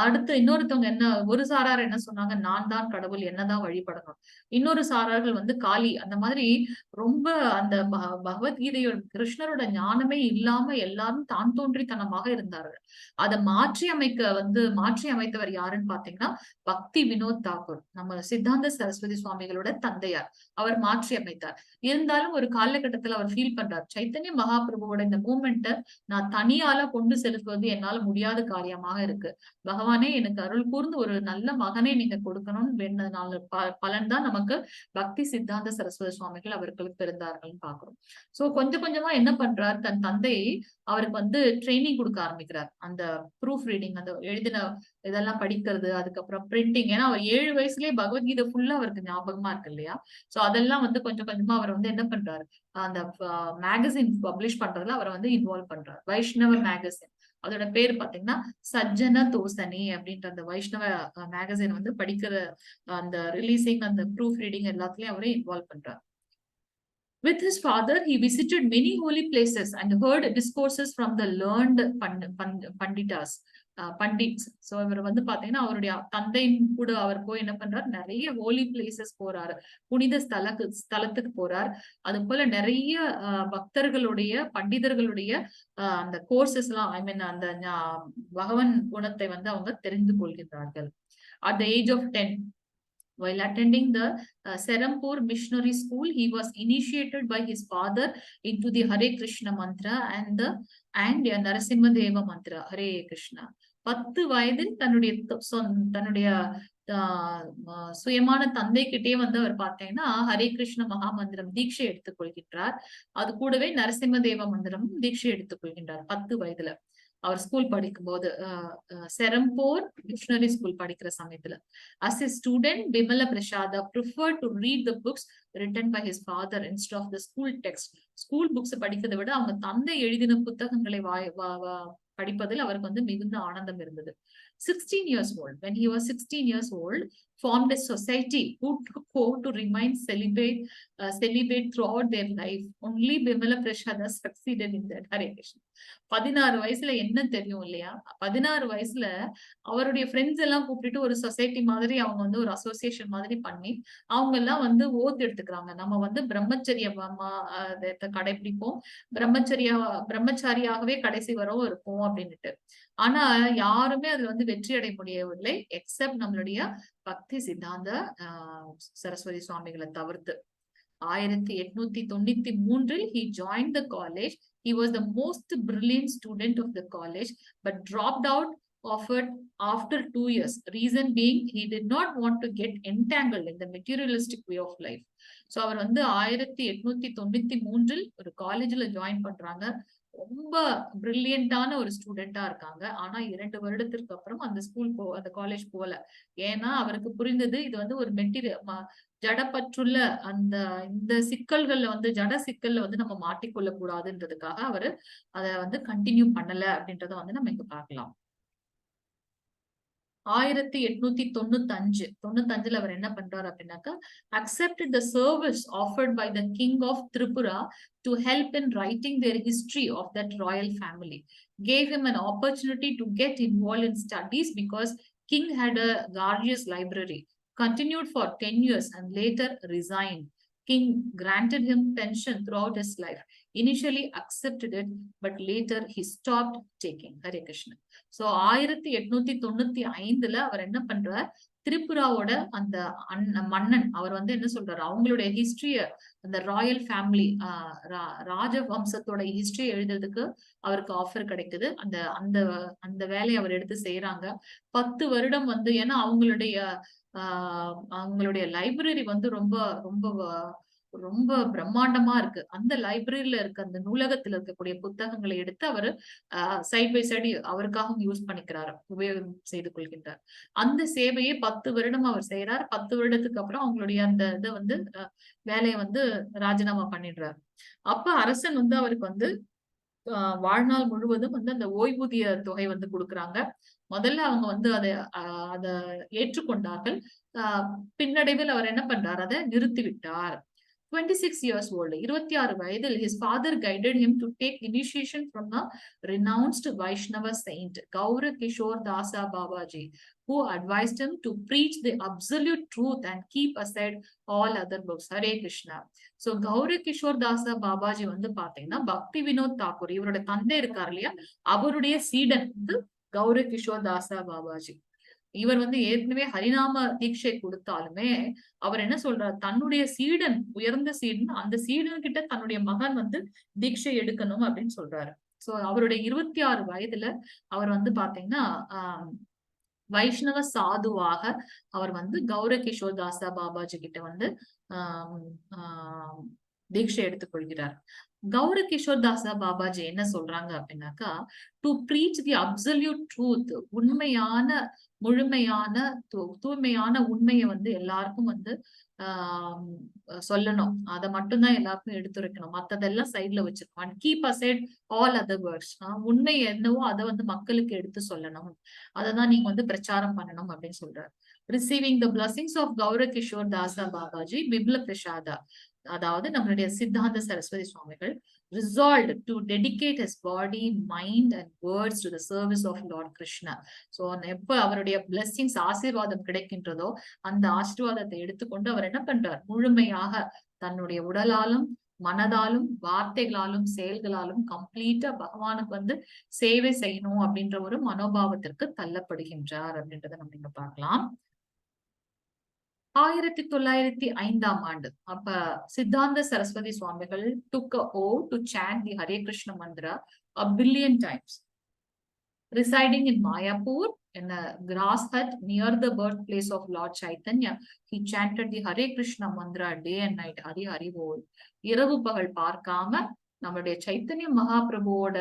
அடுத்து இன்னொருத்தவங்க என்ன, ஒரு சாரார் என்ன சொன்னாங்க, நான் தான் கடவுள், என்னதான் வழிபடணும். இன்னொரு சாரார்கள் வந்து காளி. அந்த மாதிரி ரொம்ப அந்த பகவத்கீதையோட கிருஷ்ணரோட ஞானமே இல்லாம எல்லாரும் தான் தோன்றித்தனமாக இருந்தார்கள். அதை மாற்றி அமைத்தவர் யாருன்னு பாத்தீங்கன்னா பக்தி வினோத் தாக்கூர், நம்ம சித்தாந்த சரஸ்வதி சுவாமிகளோட தந்தையார். அவர் மாற்றி அமைத்தார். இருந்தாலும் ஒரு காலகட்டத்துல அவர் ஃபீல் பண்றார், சைத்தன்ய மகாபிரபுவோட இந்த மூமெண்ட்டை நான் தனியால கொண்டு செலுத்துவது என்னால முடியாத காரியமாக இருக்கு. பகவானே எனக்கு அருள் கூர்ந்து ஒரு நல்ல மகனை நீங்க கொடுக்கணும்னு வேண்டதுனால பலன் தான் நமக்கு பக்தி சித்தாந்த சரஸ்வதி சுவாமிகள் அவர்களுக்கு பிறந்தார்கள் பாக்குறோம். சோ கொஞ்சம் கொஞ்சமா என்ன பண்றார், தன் தந்தையை அவருக்கு வந்து ட்ரைனிங் கொடுக்க ஆரம்பிக்கிறார். அந்த ப்ரூஃப் ரீடிங், அந்த எழுதின இதெல்லாம் படிக்கிறது, அதுக்கப்புறம் பிரிண்டிங். ஏன்னா அவர் 7 வயசுலயே பகவத்கீதை ஃபுல்லா அவருக்கு ஞாபகமா இருக்கு இல்லையா. சோ அதெல்லாம் வந்து கொஞ்சம் கொஞ்சமா அவர் வந்து என்ன பண்றாரு, அந்த மேகசின் பப்ளிஷ் பண்றதுல அவரை வந்து இன்வால்வ் பண்றாரு. வைஷ்ணவ மேகசின், அதோட பேர் பாத்தீங்கன்னா சஜ்ஜன தோசனி அப்படின்ற அந்த வைஷ்ணவ மேகசின் வந்து படிக்கிற அந்த ரிலீசிங், அந்த ப்ரூஃப் ரீடிங் எல்லாத்துலயும் அவரே இன்வால்வ் பண்றாரு. With his father, he visited many holy places and heard discourses from the learned panditas. Pundits. So இவர் வந்து பாத்தீங்கன்னா அவருடைய தந்தையின் கூட அவர் போய் என்ன பண்றாரு, நிறைய ஹோலி பிளேசஸ் போறாரு, புனித ஸ்தலத்துக்கு போறார். அது போல நிறைய பக்தர்களுடைய பண்டிதர்களுடைய அந்த கோர்சஸ் எல்லாம், ஐ மீன் அந்த பகவான் குணத்தை வந்து அவங்க தெரிந்து கொள்கிறார்கள். At the age of 10, while attending the Serampur missionary school, he was initiated by his father into the Hare Krishna mantra and Narasimha Deva mantra, Hare Krishna. 10 வயதில் தன்னுடைய சுயமான தந்தை கிட்டே வந்து அவர் பார்த்தீங்கன்னா ஹரே கிருஷ்ண மகாமந்திரம் தீட்சை எடுத்துக் கொள்கின்றார். அது கூடவே நரசிம்ம தேவ மந்திரமும் தீட்சை எடுத்துக் கொள்கின்றார் 10 வயதுல. அவர் ஸ்கூல் படிக்கும் போது செரம்போர் மிஷனரி ஸ்கூல் படிக்கிற சமயத்துல. As a student, Bimala Prasada preferred to read the books written by his father instead of the school text. School books படிக்கிறதை விட அவங்க தந்தை எழுதின புத்தகங்களை படிப்பதில் அவருக்கு வந்து மிகுந்த ஆனந்தம் இருந்தது. 16 years old, when he was 16 years old, formed a society who took oath to remain celibate throughout their life. Only Bimala Prasada succeeded in that. Hare Krishna. 16 வயசுல என்ன தெரியும் இல்லையா? 16 வயசுல அவருடைய ஃப்ரெண்ட்ஸ் எல்லாம் கூப்பிட்டு ஒரு சொசைட்டி மாதிரி அவங்க வந்து ஒரு அசோசியேஷன் மாதிரி பண்ணி அவங்க எல்லாம் வந்து ஓத் எடுத்துக்கிறாங்க. நம்ம வந்து கடைபிடிப்போம், பிரம்மச்சாரியாகவே கடைசி வரவும் இருப்போம் அப்படின்னுட்டு. ஆனா யாருமே அதுல வந்து வெற்றி அடைய முடியவில்லை எக்ஸப்ட் நம்மளுடைய பக்தி சித்தாந்த சரஸ்வதி சுவாமிகளை தவிர்த்து. 1893 he joined the college. He was the most brilliant student of the college but dropped out of it after 2 years. Reason being he did not want to get entangled in the materialistic way of life. So அவர் வந்து 1893 ஒரு காலேஜ்ல join பண்றாங்க. ரொம்ப பிரில்லியண்டான ஒரு ஸ்டூடெண்டா இருக்காங்க. ஆனா 2 வருடத்திற்கு அப்புறம் அந்த காலேஜ் போல. ஏன்னா அவருக்கு புரிந்தது இது வந்து ஒரு ஜடப்பற்றுள்ள இந்த சிக்கல்கள்ல வந்து ஜட சிக்கல்ல வந்து நம்ம மாட்டிக்கொள்ள கூடாதுன்றதுக்காக அவரு அத வந்து கண்டினியூ பண்ணல அப்படின்றத வந்து நம்ம இங்க பார்க்கலாம். 1895 அவர் என்ன பண்றாரு அப்படின்னாக்கா, accepted the service offered by the king of Tripura to help in writing their history of that royal family. Gave him an opportunity to get involved in studies because king had a gorgeous library. Continued for 10 years and later resigned. King granted him pension throughout his life. Initially accepted it, but later he stopped taking. Hare Krishna. So 1895 அவர் என்ன பண்றார், திரிபுராவோட அந்த மன்னன் அவர் வந்து என்ன சொல்றாரு, அவங்களுடைய ஹிஸ்டரிய அந்த Royal family ராஜவம்சத்தோட history எழுதுறதுக்கு அவருக்கு ஆஃபர் கிடைக்குது. அந்த வேலையை அவர் எடுத்து செய்யறாங்க. 10 வருடம் வந்து, ஏன்னா அவங்களுடைய லைப்ரரி வந்து ரொம்ப ரொம்ப ரொம்ப பிரம்மாண்டமா இருக்கு. அந்த லைப்ரரியில இருக்க அந்த நூலகத்துல இருக்கக்கூடிய புத்தகங்களை எடுத்து அவரு சைட் பை சைடு அவருக்காக யூஸ் பண்ணிக்கிறாரு, உபயோகம் செய்து கொள்கின்றார். அந்த சேவையை 10 வருடம் அவர் செய்யறார். 10 வருடத்துக்கு அப்புறம் அவங்களுடைய அந்த இதை வந்து வேலையை வந்து ராஜினாமா பண்ணிடுறாரு. அப்ப அரசன் வந்து அவருக்கு வந்து வாழ்நாள் முழுவதும் வந்து அந்த ஓய்வூதிய தொகை வந்து கொடுக்குறாங்க. முதல்ல அவங்க வந்து அதை ஏற்றுக்கொண்டார்கள். பின்னடைவில் அவர் என்ன பண்றார், அதை நிறுத்திவிட்டார். 26 years old, 26 வயதில் his father guided him to take initiation from a renounced Vaishnava saint, Gaura Kishore Dasa Babaji, who advised him to preach the absolute truth and keep aside all other books. Hare Krishna. So Gaura Kishore Dasa Babaji வந்து பாத்தீங்கன்னா பக்தி வினோத் தாக்கூர் இவரோட தந்தை இருக்கார் இல்லையா, அவருடைய சீடன் வந்து கௌர கிஷோர் தாசா பாபாஜி. இவர் வந்து ஏற்கனவே ஹரிநாம தீட்சை கொடுத்தாலுமே அவர் என்ன சொல்றார், தன்னுடைய சீடன், உயர்ந்த சீடன், அந்த சீடன் கிட்ட தன்னுடைய மகன் வந்து தீட்சை எடுக்கணும் அப்படின்னு சொல்றாரு. சோ அவருடைய 26 வயதுல அவர் வந்து பாத்தீங்கன்னா வைஷ்ணவ சாதுவாக அவர் வந்து கௌர கிஷோர் தாசா பாபாஜி கிட்ட வந்து தீட்சை எடுத்துக்கொள்கிறார். கௌர கிஷோர் தாசா பாபாஜி என்ன சொல்றாங்க அப்படின்னாக்கா, to breach the absolute truth, உண்மையான முழுமையான தூய்மையான உண்மையை வந்து எல்லாருக்கும் வந்து சொல்லணும். அதை மட்டும்தான் எல்லாருக்கும் எடுத்துரைக்கணும், மத்ததெல்லாம் சைட்ல வச்சிருக்கோம். And keep aside all other words, உண்மை என்னவோ அதை வந்து மக்களுக்கு எடுத்து சொல்லணும், அதைதான் நீங்க வந்து பிரச்சாரம் பண்ணணும் அப்படின்னு சொல்றாரு. Receiving the blessings of Gaura Kishor Dasa Babaji பிப்ல பிரசாதா, அதாவது நம்மளுடைய சித்தாந்த சரஸ்வதி சுவாமிகள் resolved to dedicate his body, mind and words to the service of Lord Krishna. So எப்ப அவருடைய blessings ஆசீர்வாதம் கிடைக்கின்றதோ அந்த ஆசீர்வாதத்தை எடுத்துக்கொண்டு அவர் என்ன பண்றார், முழுமையாக தன்னுடைய உடலாலும் மனதாலும் வார்த்தைகளாலும் செயல்களாலும் கம்ப்ளீட்டா பகவானுக்கு வந்து சேவை செய்யணும் அப்படின்ற ஒரு மனோபாவத்திற்கு தள்ளப்படுகின்றார் அப்படின்றத நம்ம இங்க பார்க்கலாம். 1905 அப்ப சித்தாந்த சரஸ்வதி சுவாமிகள் took a oath to chant the Hare Krishna mantra a billion times. Residing in Mayapur in a grass hut near the birthplace of Lord Chaitanya, he chanted the Hare Krishna mantra day and night. Hari Hari Bol. இரவு பகல் பார்க்காம நம்மளுடைய சைத்தன்ய மகாபிரபுவோட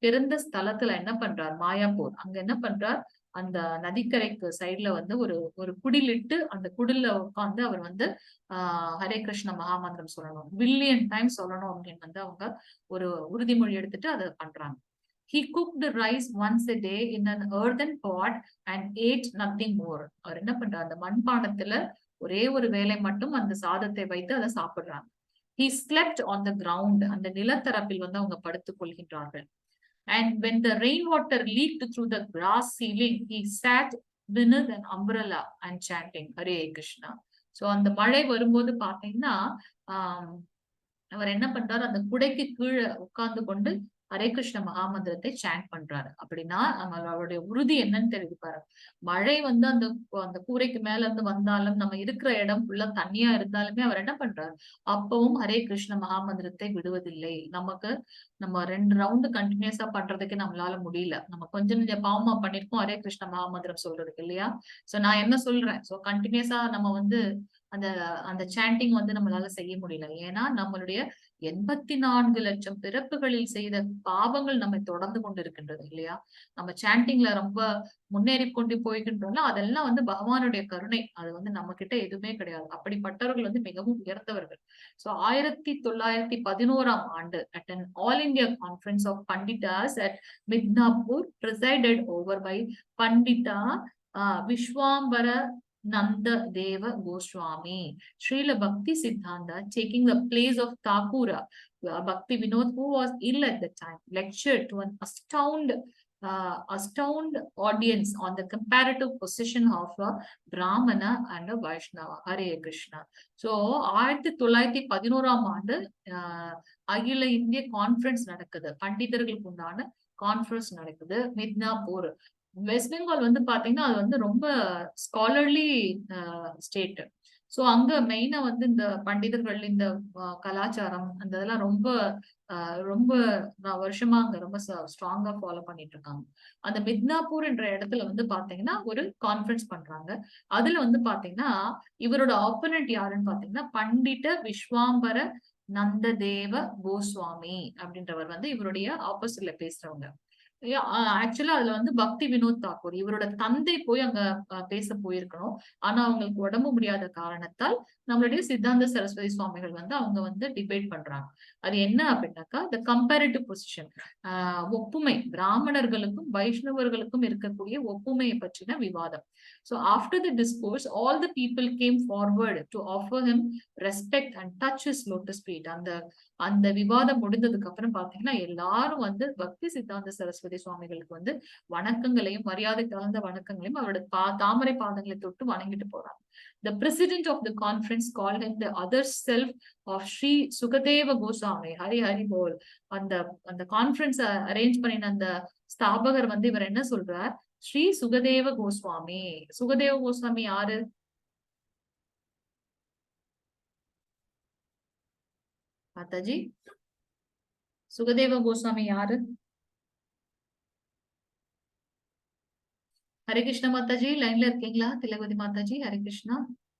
பிறந்த ஸ்தலத்துல என்ன பண்றார், மாயாப்பூர், அங்க என்ன பண்றார், அந்த நதிக்கரைக்கு சைட்ல வந்து ஒரு குடிலிட்டு அந்த குடில உட்கார்ந்து அவர் வந்து ஹரே கிருஷ்ண மகாமந்திரம் சொல்லணும், பில்லியன் டைம் சொல்லணும் அப்படின்னு வந்து அவங்க ஒரு உறுதிமொழி எடுத்துட்டு அதை பண்றாங்க. He cooked the rice once a day in an earthen pot and ate nothing more. அவர் என்ன பண்றாரு, அந்த மண்பானத்துல ஒரே ஒரு வேளை மட்டும் அந்த சாதத்தை வைத்து அதை சாப்பிடுறாங்க. He slept on the ground. அந்த நிலத்தரப்பில் வந்து அவங்க படுத்துக் கொள்கின்றார்கள். And when the rainwater leaked through the glass ceiling, he sat beneath an umbrella and chanting Hare Krishna. So அந்த மழை வரும்போது பாத்தீங்கன்னா அவர் என்ன பண்றாரு, அந்த குடைக்கு கீழே உட்கார்ந்து கொண்டு ஹரே கிருஷ்ண மகாமந்திரத்தை சாண்ட் பண்றாரு. அப்படின்னா அவருடைய உறுதி என்னன்னு தெரியுது பாருங்க. மழை வந்து அந்த அந்த கூரைக்கு மேல இருந்து வந்தாலும், நம்ம இருக்கிற இடம் ஃபுல்லா தண்ணியா இருந்தாலுமே அவர் என்ன பண்றாரு, அப்பவும் ஹரே கிருஷ்ண மகாமந்திரத்தை விடுவதில்லை. நமக்கு நம்ம 2 ரவுண்டு கண்டினியூஸா பண்றதுக்கு நம்மளால முடியல. நம்ம கொஞ்சம் பாவமா பண்ணிருக்கோம் ஹரே கிருஷ்ண மகாமந்திரம் சொல்றதுக்கு இல்லையா? சோ நான் என்ன சொல்றேன், சோ கண்டினியூஸா நம்ம வந்து அந்த அந்த சாண்டிங் வந்து நம்மளால செய்ய முடியல. ஏன்னா நம்மளுடைய 84 லட்சம் பிறப்புகளில் செய்த பாவங்கள் நம்மை தொடர்ந்து கொண்டு இருக்கின்றது இல்லையா? நம்ம சாண்டிங்ல ரொம்ப முன்னேறி கொண்டு போய்கின்றோம்ல, அதெல்லாம் வந்து பகவானுடைய கருணை. அது வந்து நம்ம கிட்ட எதுவுமே கிடையாது. அப்படிப்பட்டவர்கள் வந்து மிகவும் உயர்ந்தவர்கள். சோ 1911ஆம் ஆண்டு at an all India conference of Panditas at Midnapur presided over by Pandita Vishwambara Nanda Deva Goswami, Srila Bhakti Siddhanta, taking the place of Thakura, Bhakti Vinod, who was ill at the time, lectured to an astound audience on the comparative position of a Brahmana and a Vaishnava. Hare Krishna. So 1911ஆம் ஆண்டு அகில இந்திய conference நடக்குது. பண்டிதர்களுக்கு உண்டான conference நடக்குது Midnapore. West Bengal வந்து பாத்தீங்கன்னா அது வந்து ரொம்ப ஸ்காலர்லி ஸ்டேட். சோ அங்க மெயினா வந்து இந்த பண்டிதர்கள், இந்த கலாச்சாரம், அந்த இதெல்லாம் ரொம்ப ரொம்ப வருஷமா அங்க ரொம்ப ஸ்ட்ராங்கா ஃபாலோ பண்ணிட்டு இருக்காங்க. அந்த மித்னாபூர் என்ற இடத்துல வந்து பாத்தீங்கன்னா ஒரு கான்ஃபரன்ஸ் பண்றாங்க. அதுல வந்து பாத்தீங்கன்னா இவரோட ஆப்போனன்ட் யாருன்னு பாத்தீங்கன்னா பண்டித விஸ்வாம்பர நந்ததேவ கோஸ்வாமி அப்படின்றவர் வந்து இவருடைய ஆப்போசிட்ல பேசுறவங்க. ஆக்சுவலா அதுல வந்து பக்தி வினோத் தாக்கூர் இவரோட தந்தை போய் அங்க பேச போயிருக்கணும். ஆனா அவங்களுக்கு உடம்பு முடியாத காரணத்தால் நம்மளுடைய சித்தாந்த சரஸ்வதி சுவாமிகள் வந்து அவங்க வந்து டிபேட் பண்றாங்க. அது என்ன அப்படின்னாக்கா the comparative position, ஒப்புமை, பிராமணர்களுக்கும் வைஷ்ணவர்களுக்கும் இருக்கக்கூடிய ஒப்புமையை பற்றின விவாதம். So after the discourse, all the people came forward to offer him respect and touch his lotus feet. அந்த விவாதம் முடிந்ததுக்கு அப்புறம் பாத்தீங்கன்னா எல்லாரும் வந்து பக்தி சித்தாந்த சரஸ்வதி சுவாமிகளுக்கு வந்து வணக்கங்களையும், மரியாதை கலந்த வணக்கங்களையும், அவரோட தாமரை பாதங்களை தொட்டு வணங்கிட்டு போறாங்க. The president of the conference called him the other self of Sri Sukadeva Goswami. Hari Hari Bol. அந்த கான்ஃபரன்ஸ் அரேஞ்ச் பண்ணின அந்த ஸ்தாபகர் வந்து இவர் என்ன சொல்றார், ஸ்ரீ சுகதேவ கோஸ்வாமி. சுகதேவ கோஸ்வாமி யாரு? மாதாஜி, சுகதேவ கோஸ்வாமி யாரு? ஹரே கிருஷ்ணா மாதாஜி, லைன்ல இருக்கீங்களா? திலகவதி மாதாஜி, ஹரே கிருஷ்ணா.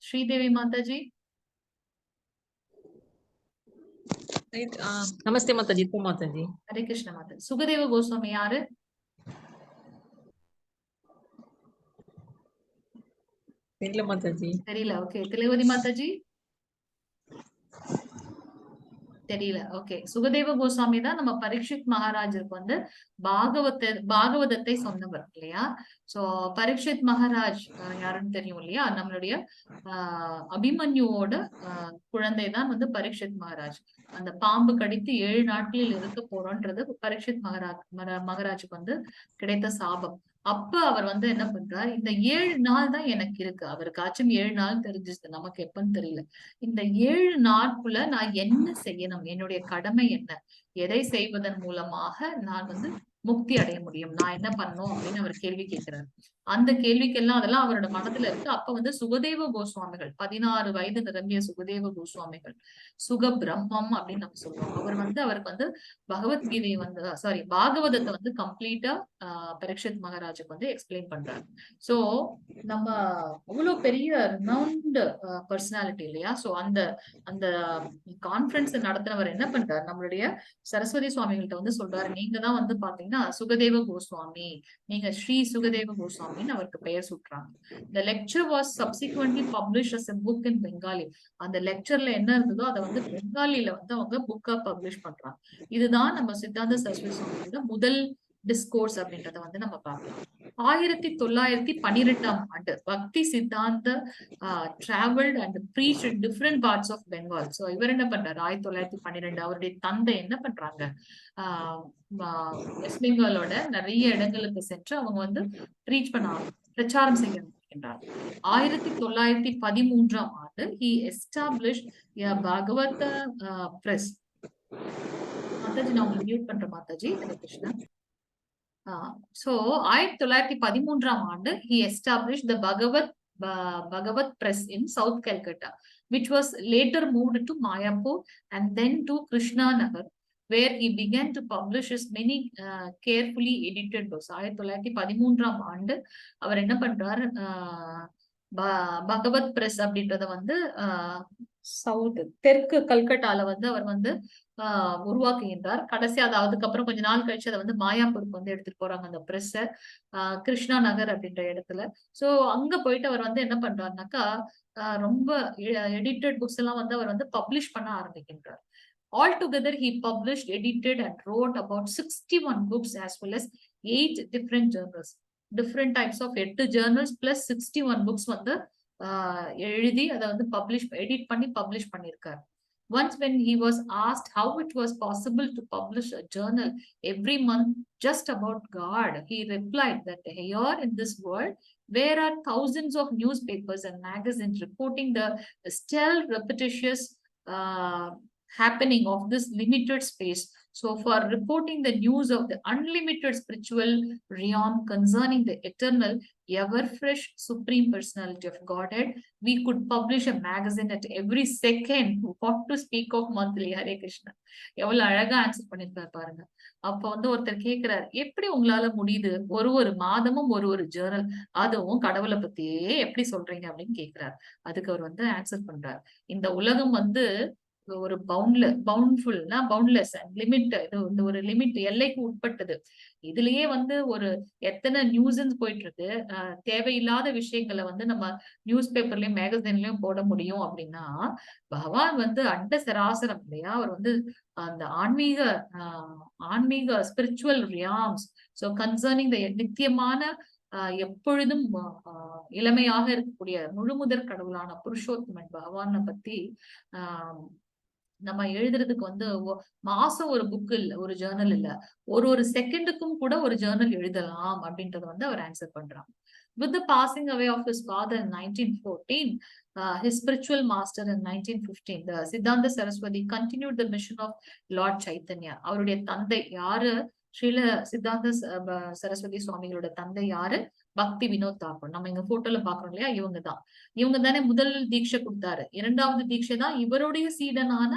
ஸ்ரீதேவி மாதாஜி, நமஸ்தே மாதாஜி. மாதாஜி, ஹரே கிருஷ்ணா மாதாஜி. சுகதேவ கோஸ்வாமி யாரு? தெரியல மாதாஜி. தெரியல. ஓகே. திலகவதி மாதாஜி தெரியல. ஓகே. சுகதேவ கோஸ்வாமி தான் நம்ம பரீட்சித் மகாராஜருக்கு வந்து பாகவதத்தை சொன்னவர் இல்லையா? சோ பரீட்சித் மகாராஜ் யாருன்னு தெரியும் இல்லையா? நம்மளுடைய அபிமன்யுவோட குழந்தைதான் வந்து பரீட்சித் மகாராஜ். அந்த பாம்பு கடித்து 7 நாட்களில் இருக்க போறோன்றது பரீட்சித் மகாராஜுக்கு வந்து கிடைத்த சாபம். அப்ப அவர் வந்து என்ன பண்றாரு, இந்த 7 நாள் தான் எனக்கு இருக்கு. அவருக்காச்சும் 7 நாள் தெரிஞ்சிச்சு, நமக்கு எப்பன்னு தெரியல. இந்த 7 நாட்குள்ள நான் என்ன செய்யணும், என்னுடைய கடமை என்ன, எதை செய்வதன் மூலமாக நான் வந்து முக்தி அடைய முடியும், நான் என்ன பண்ணணும் அப்படின்னு அவர் கேள்வி கேட்கிறார். அந்த கேள்விக்கெல்லாம் அதெல்லாம் அவரோட மனதுல இருக்கு. அப்ப வந்து சுகதேவ கோஸ்வாமிகள், 16 வயது நிரம்பிய சுகதேவ கோஸ்வாமிகள், சுக பிரம்மம் அப்படின்னு நம்ம சொல்லுவோம். அவருக்கு வந்து பகவத்கீதையை வந்து பாகவதத்தை வந்து கம்ப்ளீட்டா பரீட்சித் மகாராஜுக்கு வந்து எக்ஸ்பிளைன் பண்றாரு. சோ நம்ம அவ்வளவு பெரிய ரெனவுண்ட் பர்சனாலிட்டி இல்லையா? சோ அந்த அந்த கான்ஃபரன்ஸ் நடத்தினவர் என்ன பண்றாரு, நம்மளுடைய சரஸ்வதி சுவாமிகள்ட்ட வந்து சொல்றாரு, நீங்க தான் வந்து பாத்தீங்கன்னா சுகதேவ கோஸ்வாமி, நீங்க ஸ்ரீ சுகதேவ கோஸ்வாமின்னு அவருக்கு பெயர் சுட்டுறாங்க. The lecture was subsequently published as a book in Bengali. அந்த லெக்சர்ல என்ன இருந்ததோ அதை வந்து பெங்காலில வந்து அவங்க புக்கா பப்ளிஷ் பண்றாங்க. இதுதான் நம்ம சித்தாந்த சரஸ்வதி சுவாமியோட முதல் டிஸ்கோர்ஸ் அப்படின்றத வந்து நம்ம பார்க்கலாம். 1912ஆம் ஆண்டு Bhaktisiddhanta travelled and preach in different parts of Bengal. So இவர் என்ன பண்றாரு, 1912 அவருடைய தந்தை என்ன பண்றாங்க, வெஸ்ட் பெங்காலோட நிறைய இடங்களுக்கு சென்று அவங்க வந்து ப்ரீச் பண்ண பிரச்சாரம் செய்ய ஆரம்பிக்கின்றார். 1913ஆம் ஆண்டு he established a Bhagavata press. Mataji நான் உங்களுக்கு மியூட் பண்றேன் மாதாஜி. ஹரே கிருஷ்ணா. So 1913ஆம் ஆண்டு he established the Bhagavat press in South Calcutta, which was later moved to Mayapur and then to Krishna Nagar, where he began to publish his many carefully edited books. 1913ஆம் ஆண்டு அவர் என்ன பண்றார், பகவத் press அப்படின்றத வந்து south தெற்கு கல்கட்டால வந்து அவர் வந்து உருவாக்குகின்றார். கடைசி அதுக்கப்புறம் கொஞ்ச நாள் கழிச்சு அதை வந்து மாயாப்பூருக்கு வந்து எடுத்துட்டு போறாங்க அந்த பிரஸ், கிருஷ்ணா நகர் அப்படின்ற இடத்துல. சோ அங்க போயிட்டு அவர் வந்து என்ன பண்றாருனாக்கா ரொம்ப எடிட்டட் புக்ஸ் எல்லாம் வந்து அவர் வந்து பப்ளிஷ் பண்ண ஆரம்பிக்கின்றார். Altogether, he published, edited, and wrote about 61 books as well as 8 different journals. Different types of 8 journals plus 61 books வந்து எழுதி அதை வந்து எடிட் பண்ணி பப்ளிஷ் பண்ணியிருக்காரு. Once when he was asked how it was possible to publish a journal every month just about God, he replied that here in this world, there are thousands of newspapers and magazines reporting the still repetitious happening of this limited space. So for reporting the news of the unlimited spiritual realm concerning the eternal, ever-fresh Supreme Personality of Godhead, we could publish a magazine at every second. What to speak of monthly? Hare Krishna. எவ்வளவு அழகா answer பண்ணிருக்காரு பாருங்க. அப்ப வந்து ஒருத்தர் கேட்கிறார், எப்படி உங்களால முடியுது ஒரு மாதமும் ஒரு ஜேர்னல், அதுவும் கடவுளை பத்தியே எப்படி சொல்றீங்க அப்படின்னு கேட்கிறார். அதுக்கு அவர் வந்து ஆன்சர் பண்றார், இந்த உலகம் வந்து ஒரு பவுண்ட்லெஸ் லிமிட், இது வந்து ஒரு லிமிட் எல்லைக்கு உட்பட்டது. இதுலயே வந்து ஒரு எத்தனை நியூஸன்ஸ் போயிட்டு இருக்கு, தேவையில்லாத விஷயங்களை வந்து நம்ம நியூஸ் பேப்பர்லயும் மேகசின்லயும் போட முடியும் அப்படின்னா, பகவான் வந்து அண்ட சராசரம் இல்லையா, அவர் வந்து அந்த ஆன்மீக ஸ்பிரிச்சுவல் ரியாம்ஸ், ஸோ கன்சர்னிங் த நித்தியமான எப்பொழுதும் இளமையாக இருக்கக்கூடிய முழுமுதற் கடவுளான புருஷோத்தமன் பகவானை பத்தி நம்ம எழுதுறதுக்கு வந்து மாசம் ஒரு புக் இல்ல, ஒரு ஜேர்னல் இல்ல, ஒரு செகண்டுக்கும் கூட ஒரு ஜேர்னல் எழுதலாம் அப்படின்றத வந்து அவர் ஆன்சர் பண்றாங்க. With the passing away of his father in 1914, his spiritual master in 1915, the Siddhanta Saraswati continued the mission of Lord Chaitanya. அவருடைய தந்தை யாரு, ஸ்ரீல சித்தாந்த சரஸ்வதி சுவாமிகளோட தந்தை யாரு, பக்தி வினோத் தாக்கூர். நம்ம இங்க போட்டோல பாக்குறோம் இல்லையா, இவங்க தானே முதல் தீட்சை கொடுத்தாரு. இரண்டாவது தீட்சை தான் இவருடைய சீடனான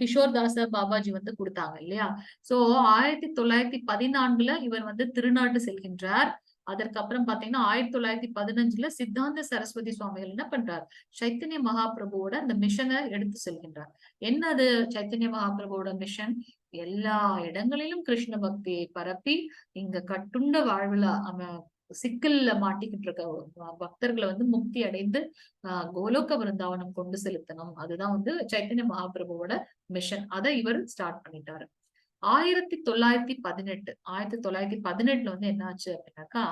கிஷோர்தாச பாபாஜி வந்து கொடுத்தாங்க இல்லையா. சோ 1914 இவர் வந்து திருநாட்டு செல்கின்றார். அதற்கப்புறம் பாத்தீங்கன்னா 1915 சித்தாந்த சரஸ்வதி சுவாமிகள் என்ன பண்றார், சைத்தன்ய மகாபிரபுவோட அந்த மிஷனை எடுத்து செல்கின்றார். என்னது சைத்தன்ய மகாபிரபுவோட மிஷன், எல்லா இடங்களிலும் கிருஷ்ண பக்தியை பரப்பி இங்க கட்டுண்ட வாழ்வுல சிக்கல்ல மாட்டிக்கிட்டு இருக்க பக்தர்களை வந்து முக்தி அடைந்து கோலோக விருந்தாவனம் கொண்டு செலுத்தணும். அதுதான் வந்து சைத்தன்ய மகாபிரபுவோட மிஷன். அதை இவர் ஸ்டார்ட் பண்ணிட்டாரு. 1918 வந்து என்ன ஆச்சு அப்படின்னாக்கா,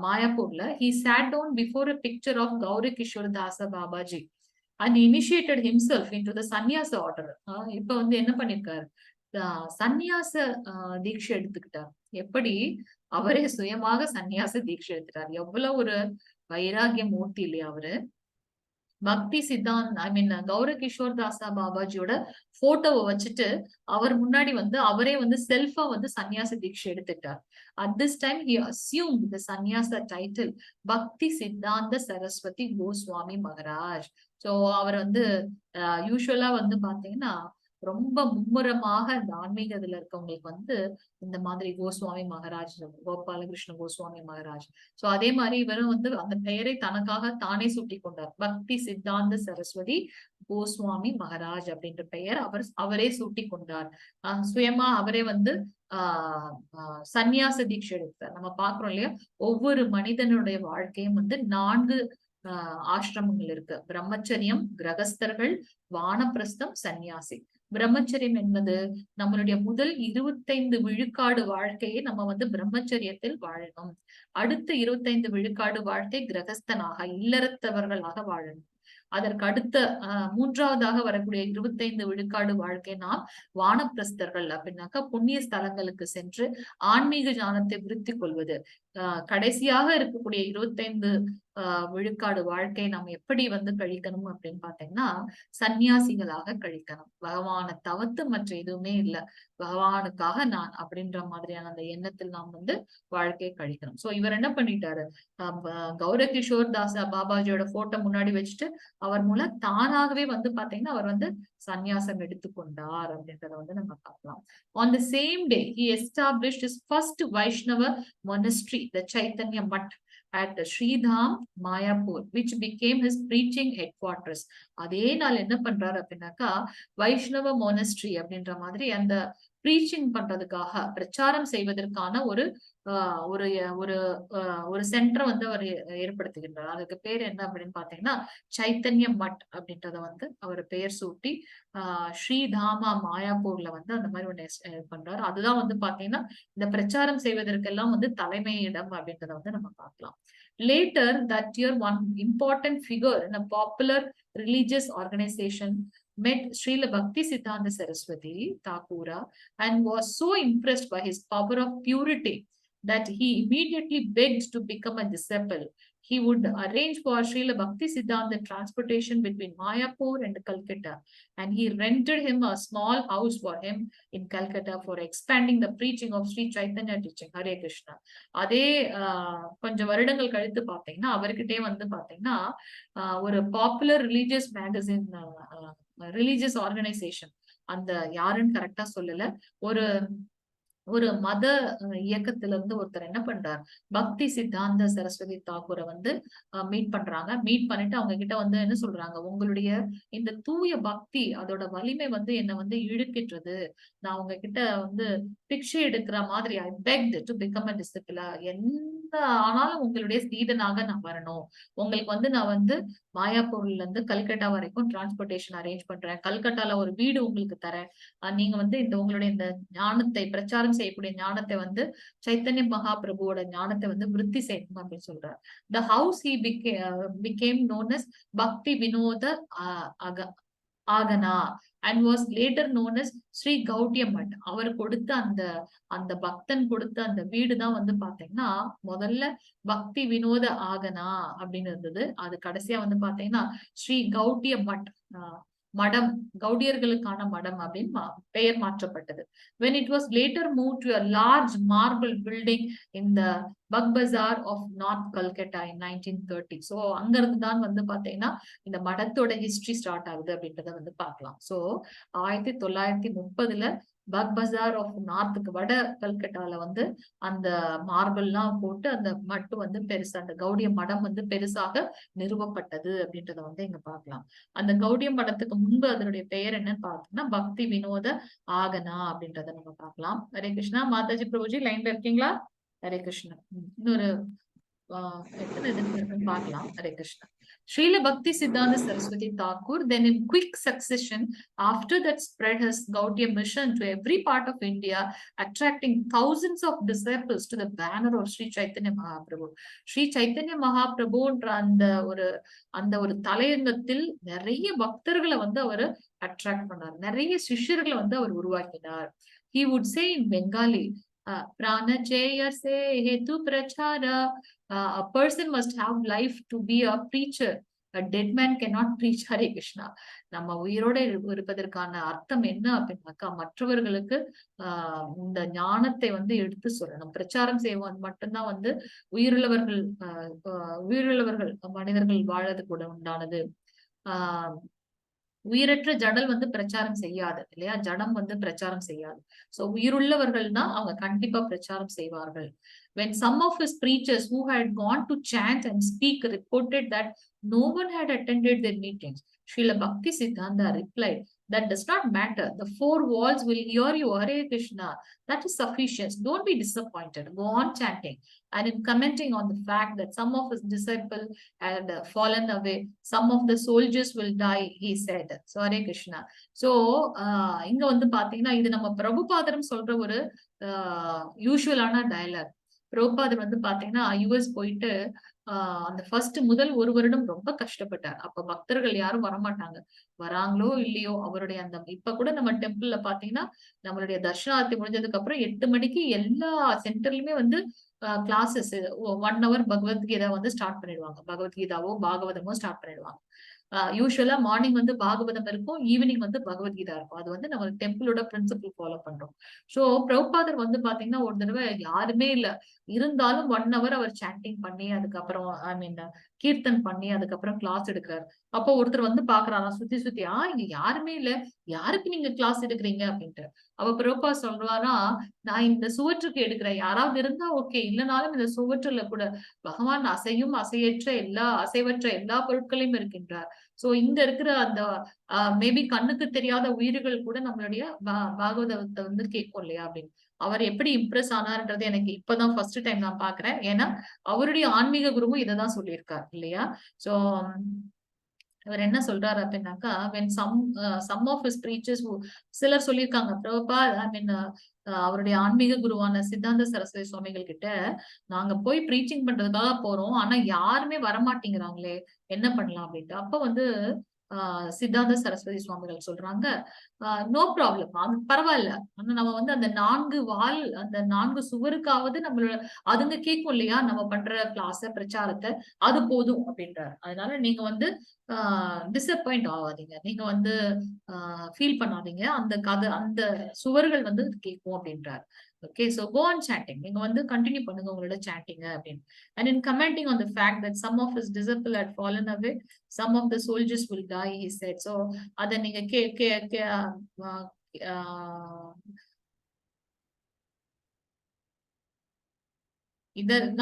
மாயாப்பூர்ல he sat down before a picture of Gauri Kishore Dasa Babaji and initiated himself into the sannyasa order. இப்ப வந்து என்ன பண்ணிருக்காரு, சந்நியாச தீட்சை எடுத்துக்கிட்டார். எப்படி, அவரே சுயமாக சந்நியாச தீட்சை எடுத்துட்டார். எவ்வளவு ஒரு வைராகிய மூர்த்தி இல்லையா அவரு. பக்தி சித்தாந்த் கௌர கிஷோர் தாசா பாபாஜியோட போட்டோவை வச்சுட்டு அவர் முன்னாடி வந்து அவரே வந்து செல்ஃபா வந்து சன்னியாச தீட்சை எடுத்துட்டார். At this time he assumed the sannyasa title Bhakti Siddhanta Saraswati Goswami Maharaj. So அவர் வந்து யூஸ்வலா வந்து பாத்தீங்கன்னா ரொம்ப மும்முரமாக இந்த ஆன்மீகத்துல இருக்கவங்களுக்கு வந்து இந்த மாதிரி கோஸ்வாமி மகராஜ், கோபாலகிருஷ்ண கோஸ்வாமி மகராஜ். சோ அதே மாதிரி இவரும் வந்து அந்த பெயரை தனக்காக தானே சூட்டி கொண்டார். பக்தி சித்தாந்த சரஸ்வதி கோஸ்வாமி மகராஜ் அப்படின்ற பெயர் அவரே சூட்டி கொண்டார். சுயமா அவரே வந்து சந்நியாச தீட்சை எடுத்தார். நம்ம பாக்குறோம் இல்லையா, ஒவ்வொரு மனிதனுடைய வாழ்க்கையும் வந்து 4 ஆசிரமங்கள் இருக்கு. பிரம்மச்சரியம், கிரகஸ்தர்கள், வானப்பிரஸ்தம், சன்னியாசி. பிரம்மச்சரியம் என்பது நம்மளுடைய முதல் 25 விழுக்காடு வாழ்க்கையை நம்ம வந்து பிரம்மச்சரியத்தில் வாழணும். அடுத்த 25 விழுக்காடு வாழ்க்கை கிரகஸ்தனாக இல்லறத்தவர்களாக வாழணும். அதற்கு அடுத்த மூன்றாவதாக வரக்கூடிய 25 விழுக்காடு வாழ்க்கை நாம் வானப்பிரஸ்தர்கள் அப்படின்னாக்கா புண்ணிய ஸ்தலங்களுக்கு சென்று ஆன்மீக ஞானத்தை விருத்தி கொள்வது. கடைசியாக இருக்கக்கூடிய 25 விழுக்காடு வாழ்க்கை நாம் எப்படி வந்து கழிக்கணும் அப்படின்னு பாத்தீங்கன்னா சன்னியாசிகளாக கழிக்கணும். பகவானை தவிர்த்து மற்ற எதுவுமே இல்லை, பகவானுக்காக நான் அப்படின்ற மாதிரியான அந்த எண்ணத்தில் நாம் வந்து வாழ்க்கையை கழிக்கணும். சோ இவர் என்ன பண்ணிட்டாரு, கௌரகிஷோர் தாஸ் பாபாஜியோட போட்டோ முன்னாடி வச்சுட்டு அவர் மூலம் தானாகவே வந்து பாத்தீங்கன்னா அவர் வந்து சந்நியாசம் எடுத்துக்கொண்டார் அப்படின்றத வந்து நம்ம பார்க்கலாம். On the same day, he established his first Vaishnava monastery, the Chaitanya Mutt, at Sridham, Mayapur, which became his preaching headquarters. அதே நாள் என்ன பண்றாரு அப்படின்னாக்கா வைஷ்ணவ மோனஸ்ட்ரி அப்படின்ற மாதிரி அந்த ப்ரீச்சிங் பண்றதுக்காக பிரச்சாரம் செய்வதற்கான ஒரு ஒரு சென்டரை வந்து அவர் ஏற்படுத்துகின்றார். அதுக்கு பேர் என்ன அப்படின்னு பாத்தீங்கன்னா சைத்தன்ய மட் அப்படின்றத வந்து அவர் பெயர் சூட்டி ஸ்ரீதாமா மாயாப்பூர்ல வந்து அந்த மாதிரி ஒண்ணு பண்றாரு. அதுதான் வந்து பாத்தீங்கன்னா இந்த பிரச்சாரம் செய்வதற்கெல்லாம் வந்து தலைமையிடம் அப்படின்றத வந்து நம்ம பார்க்கலாம். Later that year, one important figure in a popular religious organization met Srila Bhakti Siddhanta Saraswati Thakura and was so impressed by his power of purity that he immediately begged to become a disciple. He would arrange for Srila Bhakti Siddhanta transportation between Mayapur and Calcutta, and he rented him a small house for him in Calcutta for expanding the preaching of Sri Chaitanya teaching. Hare Krishna. அதே கொஞ்சம் வருடங்கள் கழித்து பாத்தீங்கன்னா அவர்கிட்டே வந்து பாத்தீங்கன்னா ஒரு popular religious magazine religious organisation, அந்த யாருன்னு கரெக்டா சொல்லல, ஒரு மத இயக்கத்துல இருந்து ஒருத்தர் என்ன பண்றார், பக்தி சித்தாந்த சரஸ்வதி தாக்கூரை வந்து மீட் பண்றாங்க. மீட் பண்ணிட்டு அவங்க கிட்ட வந்து என்ன சொல்றாங்க, உங்களுடைய இந்த தூய பக்தி அதோட வலிமை வந்து என்ன வந்து இழுக்கின்றது, நான் உங்ககிட்ட வந்து பிக்ஷை எடுக்கிற மாதிரி I begged to become a disciple, எந்த ஆனாலும் உங்களுடைய சீடனாக நான் வரணும், உங்களுக்கு வந்து நான் வந்து மாயாப்பூர்ல இருந்து கல்கட்டா வரைக்கும் டிரான்ஸ்போர்டேஷன் அரேஞ்ச் பண்றேன், கல்கட்டால ஒரு வீடு உங்களுக்கு தரேன், நீங்க வந்து இந்த உங்களுடைய இந்த ஞானத்தை பிரச்சாரம் செய்யக்கூடிய ஞானத்தை வந்து சைத்தன்ய மகாபிரபுவோட ஞானத்தை வந்து விருத்தி செய்யணும் அப்படின்னு சொல்றாரு. The house he became known as Bhakti Vinoda Agana and was later known as Sri Gaudiya Mutt. அவர் கொடுத்த அந்த பக்தன் கொடுத்த அந்த வீடுதான் வந்து பாத்தீங்கன்னா முதல்ல பக்தி வினோத ஆகனா அப்படின்னு இருந்தது. அது கடைசியா வந்து பாத்தீங்கன்னா ஸ்ரீ கௌடிய மட், மடம், கௌடியர்களுக்கான மடம் அப்படின்னு பெயர் மாற்றப்பட்டது. When it was later moved to a large marble building in the Bug Bazaar of North Calcutta in 1930. So அங்க இருந்து தான் வந்து பாத்தீங்கன்னா இந்த மடத்தோட ஹிஸ்டரி ஸ்டார்ட் ஆகுது அப்படின்றத வந்து பார்க்கலாம். So 1930ல பக் பஜார் ஆஃப் நார்த்துக்கு வட கல்கட்டால வந்து அந்த மார்பிள் எல்லாம் போட்டு அந்த மட்டு வந்து பெருசா அந்த கௌடிய மடம் வந்து பெருசாக நிறுவப்பட்டது அப்படின்றத வந்து இங்க பார்க்கலாம். அந்த கௌடிய மடத்துக்கு முன்பு அதனுடைய பெயர் என்னன்னு பார்த்தோம்னா பக்தி வினோத ஆகனா அப்படின்றத நம்ம பார்க்கலாம். ஹரே கிருஷ்ணா. மாதாஜி பிரபுஜி லைன்ல இருக்கீங்களா? ஹரே கிருஷ்ணா. இன்னொரு எத்தனை இதுன்னு இருக்குன்னு பார்க்கலாம். Hare Krishna. Srila Bhakti Siddhanta Saraswati Thakur then in quick succession after that spread his Gaudiya mission to every part of India, attracting thousands of disciples to the banner of Sri Chaitanya Mahaprabhu. Sri Chaitanya Mahaprabhu அந்த ஒரு தலையங்கத்தில் நிறைய பக்தர்களை வந்து அவர் attract பண்ணார், நிறைய சிஷ்யர்களை வந்து அவர் உருவாக்கினார். He would say in Bengali, Pranajaya se hetu prachara, a person must have life to be a preacher. A dead man cannot preach. Hare Krishna. நம்ம உயிரோட இருப்பதற்கான அர்த்தம் என்ன அப்படின்னாக்கா மற்றவர்களுக்கு இந்த ஞானத்தை வந்து எடுத்து சொல்லணும், பிரச்சாரம் செய்வது மட்டும்தான் வந்து உயிருள்ளவர்கள் மனிதர்கள் வாழறது கூட உண்டானது. உயிரற்ற ஜடல் வந்து பிரச்சாரம் செய்யாது இல்லையா, ஜடம் வந்து பிரச்சாரம் செய்யாது. சோ உயிருள்ளவர்கள்னா அவங்க கண்டிப்பா பிரச்சாரம் செய்வார்கள். When some of his preachers who had gone to chant and speak reported that no one had attended their meetings, Srila Bhakti Siddhanta replied, That does not matter. The four walls will hear you. Hare Krishna. That is sufficient. Don't be disappointed. Go on chanting. And in commenting on the fact that some of his disciples had fallen away, some of the soldiers will die, he said. So Hare Krishna. So இங்க வந்து பாத்தீங்கன்னா இது நம்ம பிரபுபாதரும் சொல்ற ஒரு யூசுவலான dialogue. பிரபுபாதர் வந்து பாத்தீங்கன்னா யுஎஸ் போயிட்டு அந்த ஃபர்ஸ்ட் முதல் ஒரு வருடம் ரொம்ப கஷ்டப்பட்டார். அப்ப பக்தர்கள் யாரும் வரமாட்டாங்க. வராங்களோ இல்லையோ அவருடைய அந்த இப்ப கூட நம்ம டெம்பிள்ல பாத்தீங்கன்னா நம்மளுடைய தர்ஷனார்த்தி முடிஞ்சதுக்கு அப்புறம் 8 மணிக்கு எல்லா சென்டர்லயுமே வந்து கிளாஸஸ் 1 hour பகவத்கீதா வந்து ஸ்டார்ட் பண்ணிடுவாங்க. பகவத்கீதாவோ பாகவதமோ ஸ்டார்ட் பண்ணிடுவாங்க. யூஸ்வலா மார்னிங் வந்து பாகவதம் இருக்கும், ஈவினிங் வந்து பகவத்கீதா இருக்கும். அது வந்து நம்ம டெம்பிளோட பிரின்சிபிள் ஃபாலோ பண்றோம். சோ பிரபுபாதர் வந்து பாத்தீங்கன்னா ஒரு தடவை யாருமே இல்ல இருந்தாலும் 1 hour அவர் சாண்டிங் பண்ணி அதுக்கப்புறம் கீர்த்தன் பண்ணி அதுக்கப்புறம் கிளாஸ் எடுக்கிறாரு. அப்போ ஒருத்தர் வந்து பாக்குறாராம் சுத்தி சுத்தி இங்க யாருமே இல்ல, யாருக்கு நீங்க கிளாஸ் எடுக்கிறீங்க அப்படின்ட்டு. அப்ப பிரபுபா சொல்றாரா, நான் இந்த சுவற்றுக்கு எடுக்கிறேன், யாராவது இருந்தா ஓகே, இல்லைனாலும் இந்த சுவற்றுல கூட பகவான் அசையும் அசைவற்ற எல்லா பொருட்களையும் இருக்கின்றார். சோ இங்க இருக்கிற அந்த மேபி கண்ணுக்கு தெரியாத உயிர்கள் கூட நம்மளுடைய பாகவதத்தை வந்து கேட்கும் இல்லையா அப்படின்னு. அவர் எப்படி இம்ப்ரெஸ் ஆனார்ன்றது எனக்கு இப்பதான் ஃபர்ஸ்ட் டைம் நான் பாக்குறேன். ஏன்னா அவருடைய ஆன்மீக குருவும் இததான் சொல்லியிருக்கார் இல்லையா. சோ அவர் என்ன சொல்றாரு அப்படின்னாக்கா when some of his preachers சிலர் சொல்லியிருக்காங்க பிரபா அவருடைய ஆன்மீக குருவான சித்தாந்த சரஸ்வதி சுவாமிகள் கிட்ட நாங்க போய் ப்ரீச்சிங் பண்றதுக்காக போறோம், ஆனா யாருமே வரமாட்டேங்கிறாங்களே, என்ன பண்ணலாம் அப்படின்ட்டு. அப்ப வந்து சித்தாந்த சரஸ்வதி சுவாமிகள் சொல்றாங்க, நோ ப்ராப்ளம், அது பரவாயில்ல, ஆனா நம்ம வந்து அந்த 4 சுவருக்காவது நம்மளோட அதுங்க கேட்கும் இல்லையா நம்ம பண்ற கிளாஸ பிரச்சாரத்தை, அது போதும் அப்படின்றாரு. அதனால நீங்க வந்து டிசப்பாயிண்ட் ஆகாதீங்க, நீங்க வந்து ஃபீல் பண்ணாதீங்க, அந்த சுவர்கள் வந்து கேட்கும் அப்படின்றாரு. Okay, so go on chanting. நீங்க வந்து கண்டினியூ பண்ணுங்க உங்களோட சாண்டிங் அப்படின்னு. And in commenting on the fact that some of his disciples had fallen away, some of the soldiers will die, he said. So அத நீங்க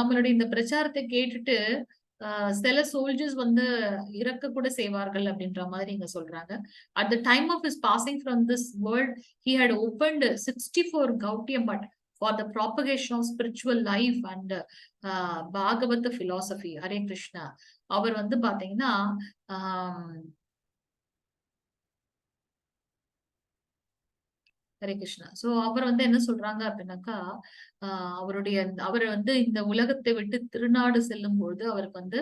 நம்மளுடைய இந்த பிரச்சாரத்தை கேட்டுட்டு சில சோல்ஜர்ஸ் வந்து இறக்க கூட செய்வார்கள் அப்படின்ற மாதிரி இங்க சொல்றாங்க. At the time of his passing from this world, he had opened 64 Gaudiya Math for the propagation of spiritual life and Bhagavata philosophy. Hare Krishna. அவர் வந்து பாத்தீங்கன்னா ஹரே கிருஷ்ணா. சோ அவர் வந்து என்ன சொல்றாங்க அப்படின்னாக்கா அவர் வந்து இந்த உலகத்தை விட்டு திருநாடு செல்லும் பொழுது அவருக்கு வந்து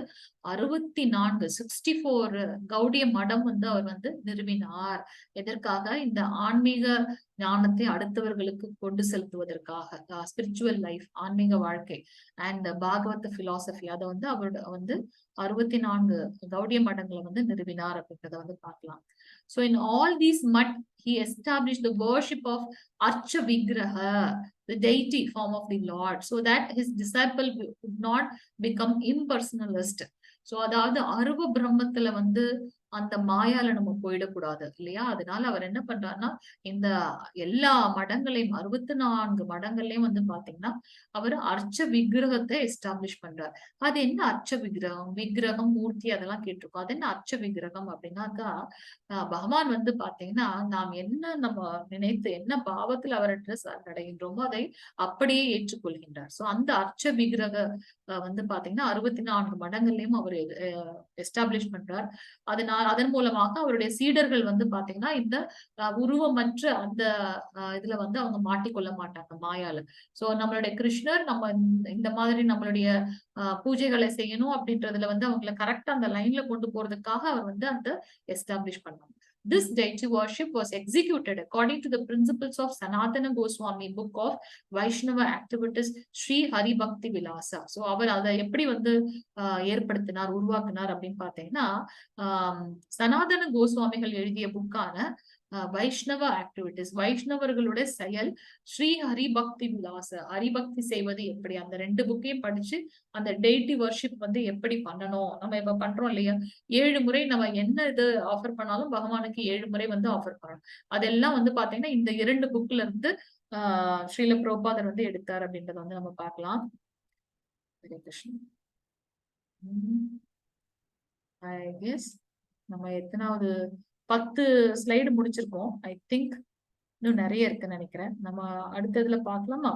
64 கௌடிய மடம் வந்து அவர் வந்து நிறுவினார். எதற்காக? இந்த ஆன்மீக ஞானத்தை அடுத்தவர்களுக்கு கொண்டு செலுத்துவதற்காக, ஸ்பிரிச்சுவல் லைஃப், ஆன்மீக வாழ்க்கை அண்ட் பாகவத பிலாசபி, அதை வந்து அவரோட வந்து 64 கௌடிய மடங்களை வந்து நிறுவினார் அப்படின்றத வந்து பார்க்கலாம். So in all these mud, he established the worship of Archa Vigraha, the deity form of the Lord, so that his disciple would not become impersonalist. So அதாவது அருவ பிரம்மத்துல வந்து அந்த மாயால நம்ம போயிடக்கூடாது இல்லையா. அதனால அவர் என்ன பண்றாருன்னா இந்த எல்லா மடங்களையும் 64 மடங்கள்லயும் வந்து பாத்தீங்கன்னா அவர் அர்ச்ச விக்கிரகத்தை எஸ்டாப்ளிஷ் பண்றார். அது என்ன அர்ச்ச விக்கிரகம் மூர்த்தி அதெல்லாம் கேட்டிருக்கோம். அது என்ன அர்ச்ச விக்கிரகம் அப்படின்னாக்கா பகவான் வந்து பாத்தீங்கன்னா நாம் என்ன நம்ம நினைத்து என்ன பாவத்தில் அவர்கிட்ட அடைகின்றோமோ அதை அப்படியே ஏற்றுக்கொள்கின்றார். சோ அந்த அர்ச்ச விக்கிரக வந்து பாத்தீங்கன்னா 64 மடங்கள்லயும் அவர் எஸ்டாப்ளிஷ் பண்றார். அதன் மூலமாக அவருடைய சீடர்கள் வந்து பாத்தீங்கன்னா இந்த உருவமற்ற அந்த இதுல வந்து அவங்க மாட்டிக்கொள்ள மாட்டாங்க மாயால. சோ நம்மளுடைய கிருஷ்ணர் நம்ம இந்த மாதிரி நம்மளுடைய பூஜைகளை செய்யணும் அப்படின்றதுல வந்து அவங்களை கரெக்டா அந்த லைன்ல கொண்டு போறதுக்காக அவர் வந்து அந்த எஸ்டாப்ளிஷ் பண்ணாங்க. This deity worship was executed according to the principles of Sanatana Goswami book of Vaishnava activities Sri Hari Bhakti Vilasa. So அவர் அதை எப்படி வந்து ஏற்படுத்தினார் உருவாக்குனார் அப்படின்னு பாத்தீங்கன்னா சனாதன கோஸ்வாமிகள் எழுதிய புக்கான வைஷ்ணவ ஆக்டிவிட்டிஸ், வைஷ்ணவர்களுடைய செயல், ஸ்ரீ ஹரிபக்தி விலாச, ஹரிபக்தி செய்வது எப்படி, அந்த 2 புக்கையும் படிச்சு அந்த டெய்டி வர்ஷிப் வந்து எப்படி பண்ணணும். நம்ம இப்ப பண்றோம் இல்லையா, 7 முறை நம்ம என்ன இது ஆஃபர் பண்ணாலும் பகவானுக்கு 7 முறை வந்து ஆஃபர் பண்ணணும். அதெல்லாம் வந்து பாத்தீங்கன்னா இந்த 2 புக்ல இருந்து ஸ்ரீல பிரபுபாதர் வந்து எடுத்தார் அப்படின்றத வந்து நம்ம பார்க்கலாம். I guess நம்ம எத்தனாவது 10 ஸ்லைடு முடிச்சிருக்கோம். ஐ திங்க் இன்னும் நிறைய இருக்குன்னு நினைக்கிறேன். நம்ம அடுத்ததுல பார்க்கலாமா?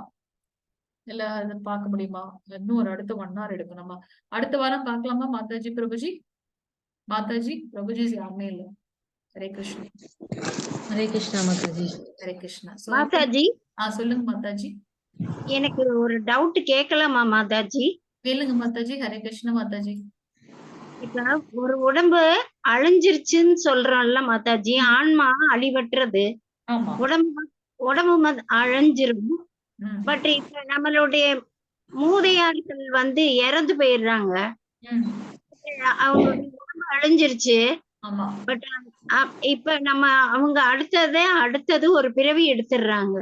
இல்ல அது பார்க்க முடியுமா? இன்னும் ஒரு அடுத்த 1 hour எடுக்கும். நம்ம அடுத்த வாரம் பார்க்கலாமா? மாதாஜி பிரபுஜி, மாதாஜி பிரபுஜி யாருமே இல்லை. ஹரே கிருஷ்ணா. ஹரே கிருஷ்ணா மாதாஜி. ஹரே கிருஷ்ணா. மாதாஜி, சொல்லுங்க மாதாஜி. எனக்கு ஒரு டவுட் கேட்கலாமா மாதாஜி? கேளுங்க மாதாஜி. ஹரே கிருஷ்ணா மாதாஜி. இப்ப ஒரு உடம்பு அழிஞ்சிருச்சுன்னு சொல்றோம்ல மாதாஜி, ஆன்மா அழிவற்றது, ஆமா. உடம்பு அழிஞ்சிரும். பட் இப்ப நம்மளுடைய மூதையார்கள் இறந்து போயிடுறாங்க, அவங்களுடைய உடம்பு அழிஞ்சிருச்சு. பட் இப்ப நம்ம அவங்க அடுத்தது ஒரு பிறவி எடுத்துடுறாங்க.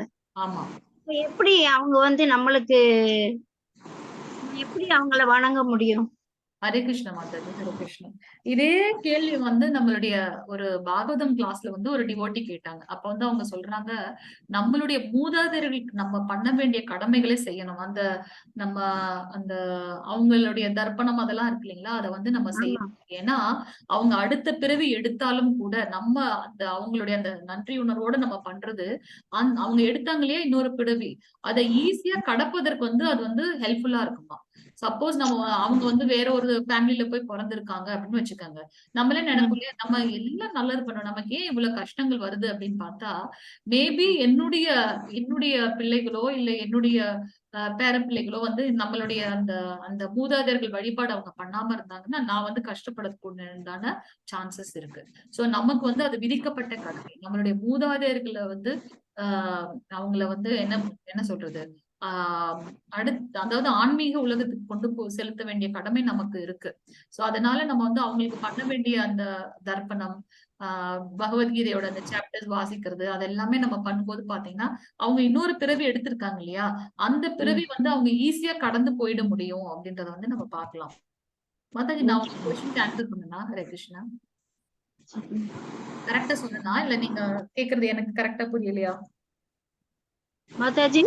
எப்படி அவங்க நம்மளுக்கு எப்படி அவங்கள வணங்க முடியும்? ஹரே கிருஷ்ணா மாதாஜி. ஹரே கிருஷ்ணா. இதே கேள்வி நம்மளுடைய ஒரு பாகவதம் கிளாஸ்ல ஒரு டிவோட்டி கேட்டாங்க. அப்ப அவங்க சொல்றாங்க, நம்மளுடைய மூதாதையர்களுக்கு நம்ம பண்ண வேண்டிய கடமைகளை செய்யணும். நம்ம அந்த அவங்களுடைய தர்ப்பணம் அதெல்லாம் இருக்கு இல்லைங்களா, அதை நம்ம செய்யணும். ஏன்னா அவங்க அடுத்த பிறவி எடுத்தாலும் கூட நம்ம அவங்களுடைய அந்த நன்றி உணர்வோட நம்ம பண்றது, அவங்க எடுத்தாங்களே இன்னொரு பிறவி, அதை ஈஸியா கடப்பதற்கு அது ஹெல்ப்ஃபுல்லா இருக்குமா. சப்போஸ் அவங்க வேற ஒரு ஃபேமிலில போய் பிறந்திருக்காங்க அப்படின்னு வச்சுக்கோங்க. நம்மளே நினைப்போம் இல்லையா, நம்ம எல்லாம் நல்லது பண்ணோம், நமக்கு ஏன் இவ்வளவு கஷ்டங்கள் வருது அப்படின்னு பார்த்தா, மேபி என்னுடைய பிள்ளைகளோ இல்ல என்னுடைய பேர பிள்ளைகளோ நம்மளுடைய அந்த அந்த மூதாதையர்கள் வழிபாடு அவங்க பண்ணாம இருந்தாங்கன்னா நான் கஷ்டப்படறதுக்கு உண்டான சான்சஸ் இருக்கு. சோ நமக்கு அது விதிக்கப்பட்ட கடமை. நம்மளுடைய மூதாதையர்களை அவங்கள என்ன சொல்றது, அதாவது ஆன்மீக உலகத்துக்கு கொண்டு செலுத்த வேண்டிய கடமை நமக்கு இருக்கு. சோ அதனால நம்ம அவங்களுக்கு பண்ண வேண்டிய அந்த தர்ப்பணம், பகவத்கீதையோட அந்த சாப்டர்ஸ் வாசிக்கிறது, அதெல்லாமே நம்ம பண்ணும்போது பாத்தீங்கன்னா அவங்க இன்னொரு பிறவி எடுத்திருக்காங்க இல்லையா, அந்த பிறவி அவங்க ஈஸியா கடந்து போயிட முடியும் அப்படின்றத நம்ம பார்க்கலாம். மாதாஜி, நான் உங்க கொஸ்டின் ஆன்சர் பண்ணனா? ஹரே கிருஷ்ணா. கரெக்டா சொன்னா இல்ல நீங்க கேக்குறது எனக்கு கரெக்டா புரியலையா மாதாஜி?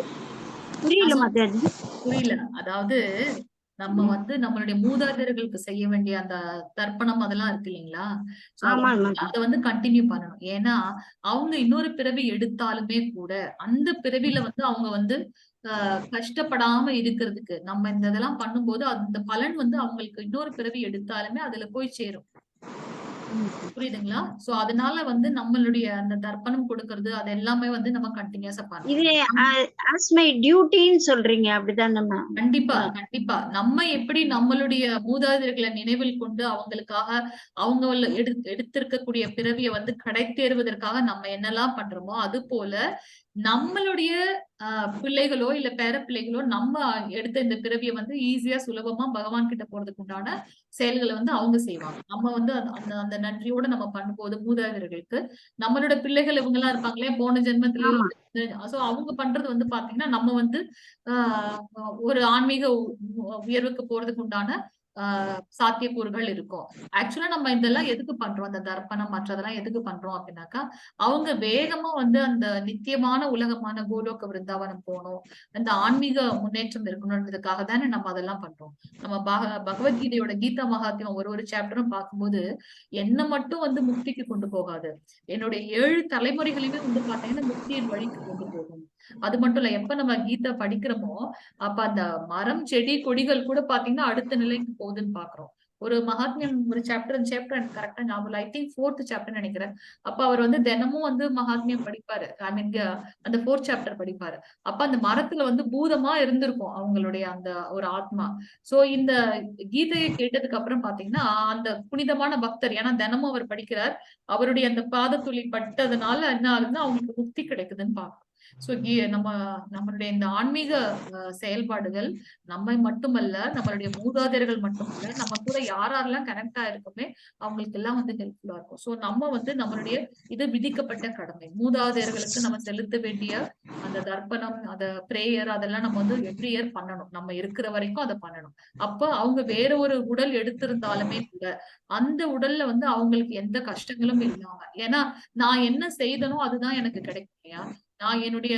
புரியல மாதாஜி. புரியல. அதாவது நம்ம நம்மளுடைய மூதாதையர்களுக்கு செய்ய வேண்டிய அந்த தர்ப்பணம் அதெல்லாம் இருக்கு இல்லைங்களா, அதை கண்டினியூ பண்ணணும். ஏன்னா அவங்க இன்னொரு பிறவி எடுத்தாலுமே கூட அந்த பிறவில அவங்க கஷ்டப்படாம இருக்கிறதுக்கு நம்ம இந்த இதெல்லாம் பண்ணும்போது அந்த பலன் அவங்களுக்கு இன்னொரு பிறவி எடுத்தாலுமே அதுல போய் சேரும். புரியுதுங்களா? சோ அதனால நம்மளுடைய அந்த தர்ப்பணம் கொடுக்கிறது அது எல்லாமே நம்ம கண்டினியூஸா பண்ணணும். இது as my dutyன்னு சொல்றீங்க, அப்படிதான்? நம்ம கண்டிப்பா கண்டிப்பா நம்ம எப்படி நம்மளுடைய மூதாதையர்களை நினைவில் கொண்டு அவங்களுக்காக அவங்க எடுத்திருக்கக்கூடிய பிறவியை கடை தேறுவதற்காக நம்ம என்னெல்லாம் பண்றோமோ, அது போல நம்மளுடைய பிள்ளைகளோ இல்ல பேர பிள்ளைகளோ நம்ம எடுத்த இந்த பிறவியை ஈஸியா சுலபமா பகவான் கிட்ட போறதுக்கு உண்டான செயல்களை அவங்க செய்வாங்க. நம்ம அந்த அந்த நன்றியோட நம்ம பண்ணும்போது மூதாதையர்களுக்கு நம்மளோட பிள்ளைகள் இவங்க எல்லாம் இருப்பாங்களே போன ஜென்மத்திலேயே, சோ அவங்க பண்றது பாத்தீங்கன்னா நம்ம ஒரு ஆன்மீக உயர்வுக்கு போறதுக்கு உண்டான சாத்தியக்கூறுகள் இருக்கும். ஆக்சுவலா நம்ம இதெல்லாம் எதுக்கு பண்றோம், அந்த தர்ப்பணம் மற்றதெல்லாம் எதுக்கு பண்றோம் அப்படின்னாக்கா, அவங்க வேகமா அந்த நித்தியமான உலகமான கோலோக விருந்தாவனம் போகணும், அந்த ஆன்மீக முன்னேற்றம் இருக்கணும்ன்றதுக்காக தானே நம்ம அதெல்லாம் பண்றோம். நம்ம பகவத்கீதையோட கீதா மகாத்மியம் ஒரு சாப்டரும் பார்க்கும்போது என்ன மட்டும் முக்திக்கு கொண்டு போகாது, என்னுடைய 7 தலைமுறைகளையுமே பாத்தீங்கன்னா முக்தியின் வழிக்கு கொண்டு போகும். அது மட்டும் இல்ல, எப்ப நம்ம கீதா படிக்கிறோமோ அப்ப அந்த மரம் செடி கொடிகள் கூட பாத்தீங்கன்னா அடுத்த நிலைக்கு போகுதுன்னு பாக்குறோம். ஒரு மகாத்மியம் ஒரு சாப்டர் எனக்கு கரெக்டா ஞாபகம், ஐ திங்க் 4th சாப்டர் நினைக்கிறேன். அப்ப அவர் தினமும் மகாத்மியம் படிப்பாரு. ஐ மீன் அந்த 4th சாப்டர் படிப்பாரு. அப்ப அந்த மரத்துல பூதமா இருந்திருக்கும் அவங்களுடைய அந்த ஒரு ஆத்மா. சோ இந்த கீதையை கேட்டதுக்கு அப்புறம் பாத்தீங்கன்னா அந்த புனிதமான பக்தர், ஏன்னா தினமும் அவர் படிக்கிறார், அவருடைய அந்த பாதத்துளி பட்டதுனால என்ன ஆகுதுன்னா அவங்களுக்கு முக்தி கிடைக்குதுன்னு பாக்குறோம். சோ நம்மளுடைய இந்த ஆன்மீக செயல்பாடுகள் நம்மை மட்டுமல்ல, நம்மளுடைய மூதாதையர்கள் மட்டுமல்ல, நம்ம கூட யாரெல்லாம் கனெக்ட் ஆயிருக்குமே அவங்களுக்கு எல்லாம் ஹெல்ப்ஃபுல்லா இருக்கும். சோ நம்ம நம்மளுடைய இது விதிக்கப்பட்ட கடமை. மூதாதையர்களுக்கு நம்ம செலுத்த வேண்டிய அந்த தர்ப்பணம், அந்த பிரேயர் அதெல்லாம் நம்ம எவ்ரி இயர் பண்ணணும். நம்ம இருக்கிற வரைக்கும் அதை பண்ணணும். அப்ப அவங்க வேற ஒரு உடல் எடுத்திருந்தாலுமே கூட அந்த உடல்ல அவங்களுக்கு எந்த கஷ்டங்களும் இல்லாம, ஏன்னா நான் என்ன செய்தனோ அதுதான் எனக்கு கிடைக்கும் இல்லையா. நான் என்னுடைய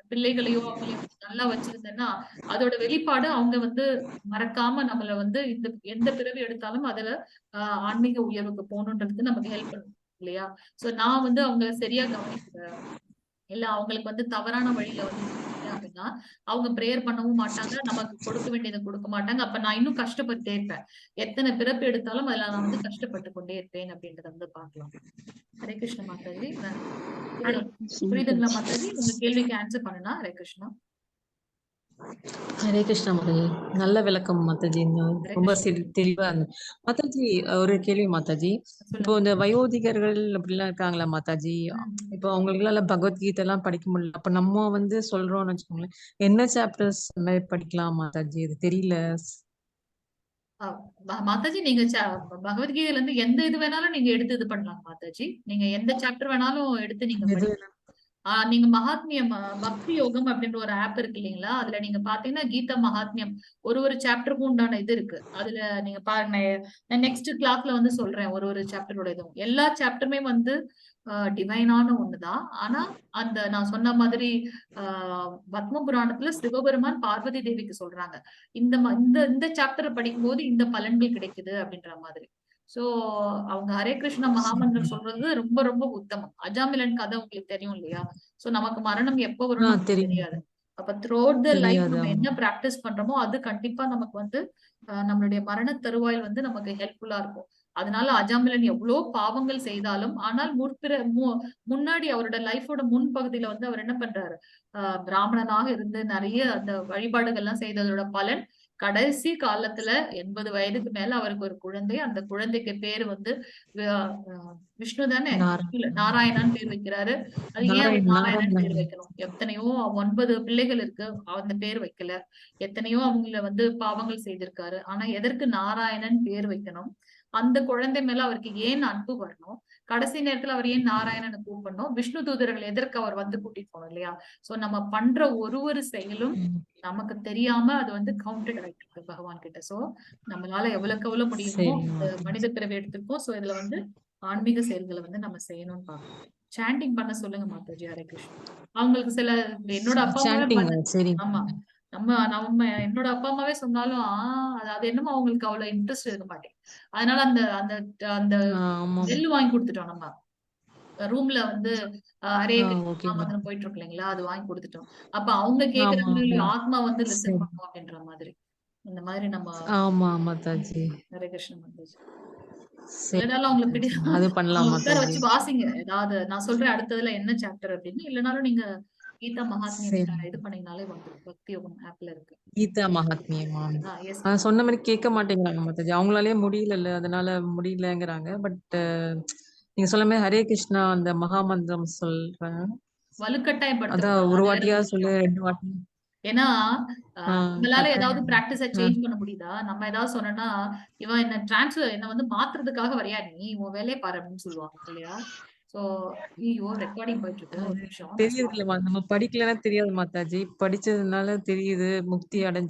பிள்ளைகளையோ அவங்களையும் நல்லா வச்சிருந்தேன்னா அதோட வெளிப்பாடு அவங்க மறக்காம நம்மள இந்த எந்த பிறவி எடுத்தாலும் அதுல ஆன்மீக உயர்வுக்கு போகணுன்றதுக்கு நமக்கு ஹெல்ப் பண்ணும். இல்லையா? சோ நான் வந்து அவங்கள சரியா கவனிக்கல, இல்ல அவங்களுக்கு வந்து தவறான வழியில வந்து கொடுத்துட்டேன் அப்படின்னா, அவங்க பிரேயர் பண்ணவும் மாட்டாங்க. நமக்கு கொடுக்க வேண்டியத கொடுக்க மாட்டாங்க. அப்ப நான் இன்னும் கஷ்டப்பட்டுட்டே இருப்பேன். எத்தன பிறப்பு எடுத்தாலும் அதுல நான் வந்து கஷ்டப்பட்டு கொண்டே இருப்பேன் அப்படின்றத வந்து பார்க்கலாம். ஹரே கிருஷ்ண மாதாஜி. ஹரே கிருஷ்ண புரியுதுங்களா மாதாஜி. மாதாஜி? உங்க கேள்விக்கு ஆன்சர் பண்ணுனா ஹரே கிருஷ்ணா. ஹரே கிருஷ்ணா மாதாஜி. நல்ல விளக்கம் மாதாஜி. ஹரே ரொம்ப கிருஷ்ணா. தெளிவா இருந்தது. மாதாஜி, ஒரு கேள்வி மாதாஜி. இப்போ சொல்லுங்க. இந்த வயோதிகர்கள் அப்படிலாம் இருக்காங்களா மாதாஜி? இப்போ அவங்களுக்குலாம் பகவத்கீதை எல்லாம் படிக்க முடியல. அப்ப நம்ம வந்து சொல்றோம்னு வச்சுக்கோங்களேன், என்ன சாப்டர்ஸ் படிக்கலாம் மாதாஜி? அது தெரியல. மாதாஜி நீங்க பகவத்கீதையில இருந்து எந்த இது வேணாலும் நீங்க எடுத்து இது பண்ணலாம் மாதாஜி. நீங்க எந்த சாப்டர் வேணாலும் எடுத்து நீங்க எது? படிக்கலாம். நீங்க மகாத்மியம் பக்தி யோகம் அப்படின்ற ஒரு ஆப் இருக்கு இல்லைங்களா? அதுல நீங்க பாத்தீங்கன்னா கீதா மகாத்மியம் ஒரு சாப்டருக்கும் உண்டான இது இருக்கு. அதுல நீங்க பாருங்க, நான் நெக்ஸ்ட் கிளாஸ்ல வந்து சொல்றேன் ஒரு சாப்டரோட இதுவும். எல்லா சாப்டருமே வந்து டிவைனான ஒண்ணுதான். ஆனா அந்த நான் சொன்ன மாதிரி பத்ம புராணத்துல சிவபெருமான் பார்வதி தேவிக்கு சொல்றாங்க, இந்த இந்த சாப்டரை படிக்கும்போது இந்த பலன்கள் கிடைக்குது அப்படின்ற மாதிரி. சோ அவங்க ஹரே கிருஷ்ணா மகாமந்திரம் சொல்றது ரொம்ப ரொம்ப உத்தமம். அஜாமிலன் கதை உங்களுக்கு தெரியும் இல்லையா? சோ நமக்கு மரணம் எப்ப வரும்னு நமக்கு தெரியும். தெரியாது. அப்ப த்ரூஅவுட் த லைஃப் தெரியாது. நம்ம ஆமா. என்ன பிராக்டிஸ் பண்றோமோ அது கண்டிப்பா நமக்கு வந்து நம்மளுடைய மரண தருவாயில் வந்து நமக்கு ஹெல்ப்ஃபுல்லா இருக்கும். அதனால அஜாமிலன் எவ்வளவு பாவங்கள் செய்தாலும், ஆனால் முன்னாடி அவரோட லைஃபோட முன்பகுதியில வந்து அவர் என்ன பண்றாரு, பிராமணனாக இருந்து நிறைய அந்த வழிபாடுகள் எல்லாம் செய்ததோட பலன் கடைசி காலத்துல 80 வயதுக்கு மேல அவருக்கு ஒரு குழந்தை. அந்த குழந்தைக்கு பேரு வந்து விஷ்ணு தானே? இல்ல நாராயணான்னு பேர் வைக்கிறாரு. அது ஏன் அவர் நாராயணன் பேர் வைக்கணும்? எத்தனையோ 9 பிள்ளைகள் இருக்கு, அந்த பேர் வைக்கல. எத்தனையோ அவங்கள வந்து பாவங்கள் செய்திருக்காரு. ஆனா எதற்கு நாராயணன் பேர் வைக்கணும்? அந்த குழந்தை மேல அவருக்கு ஏன் அன்பு வரணும்? கடைசி நேரத்துல அவர் ஏன் நாராயணனை கூப்பிடணும்? விஷ்ணு தூதர்கள் எதற்கு அவர் வந்து கூட்டிட்டு போகணும் இல்லையா? சோ நம்ம பண்ற ஒரு செயலும் நமக்கு தெரியாம அது வந்து கவுண்டட் ஆயிட்டு இருக்கு பகவான் கிட்ட. சோ நம்மளால எவ்வளவுக்கு எவ்வளவு முடியுமோ இந்த மனித பிறவி எடுத்திருக்கோம். சோ இதுல வந்து ஆன்மீக செயல்களை வந்து நம்ம செய்யணும்னு பார்க்கணும். சாண்டிங் பண்ண சொல்லுங்க மாதாஜி. ஹரே கிருஷ்ணா. அவங்களுக்கு சில என்னோட அப்பா அம்மாவே பண்ண, ஆமா, நம்ம என்னோட அப்பா அம்மாவே சொன்னாலும் அது என்னமோ அவங்களுக்கு அவ்வளவு இன்ட்ரெஸ்ட் இருக்க மாட்டேங்குது. அதனால அந்த அந்த அந்த பெல் வாங்கி கொடுத்துட்டோம். நம்ம ரூம்ல வந்து ஹரே கிருஷ்ணா மந்திரம் போயிட்டு இருக்கு இல்லைங்களா, அது வாங்கி கொடுத்துட்டோம். அப்ப அவங்க கேக்குறாங்க இல்லையோ, ஆத்மா வந்து லிசன் பண்ணும் அப்படின்ற மாதிரி. இந்த மாதிரி நம்ம ஹரே கிருஷ்ணா மாதாஜி. இல்லனாலும் அவங்களை அவங்க உட்கார வச்சு வாசிங்க. ஏதாவது நான் சொல்றேன் அடுத்ததுல என்ன சாப்டர் அப்படின்னு. இல்லனாலும் நீங்க கீதா மகாத்மியம் இது பண்ணீங்கனாலே வந்துடும். பக்தி யோகம் ஆப்ல இருக்கு. கீதா மகாத்மியமா? எஸ். சொன்ன மாதிரி கேட்க மாட்டேங்கிறாங்க மாதாஜி. அவங்களாலே முடியல, அதனால முடியலங்கிறாங்க. பட் நீங்க சொன்ன மாதிரி ஹரே கிருஷ்ணா அந்த மகாமந்திரம் சொல்றாங்க. வலுக்கட்டாயப்படுத்தக்கூடாது. அதான் ஒரு அது வேற வாட்டியா சொல்லு, விஷயம். 2 வாட்டி. ஏன்னா நம்மளால ஏதாவது கட்டாயம். பிராக்டிஸ சேஞ்ச் பண்ண முடியுதா? நம்ம ஏதாவது சொன்னோம்னா, இவன் என்ன வந்து மாத்துறதுக்காக வரியா நீ? உன் வேலையை பாரு அப்படின்னு சொல்லுவாங்க இல்லையா? சோ ஐயோ ரெக்கார்டிங் போயிட்டு இருக்கு. ஒரு நிமிஷம். தெரியுது இல்ல, நம்ம படிக்கலன்னா தெரியாது மாதாஜி. படிச்சதுனால தெரியுது, முக்தி அடைஞ்சு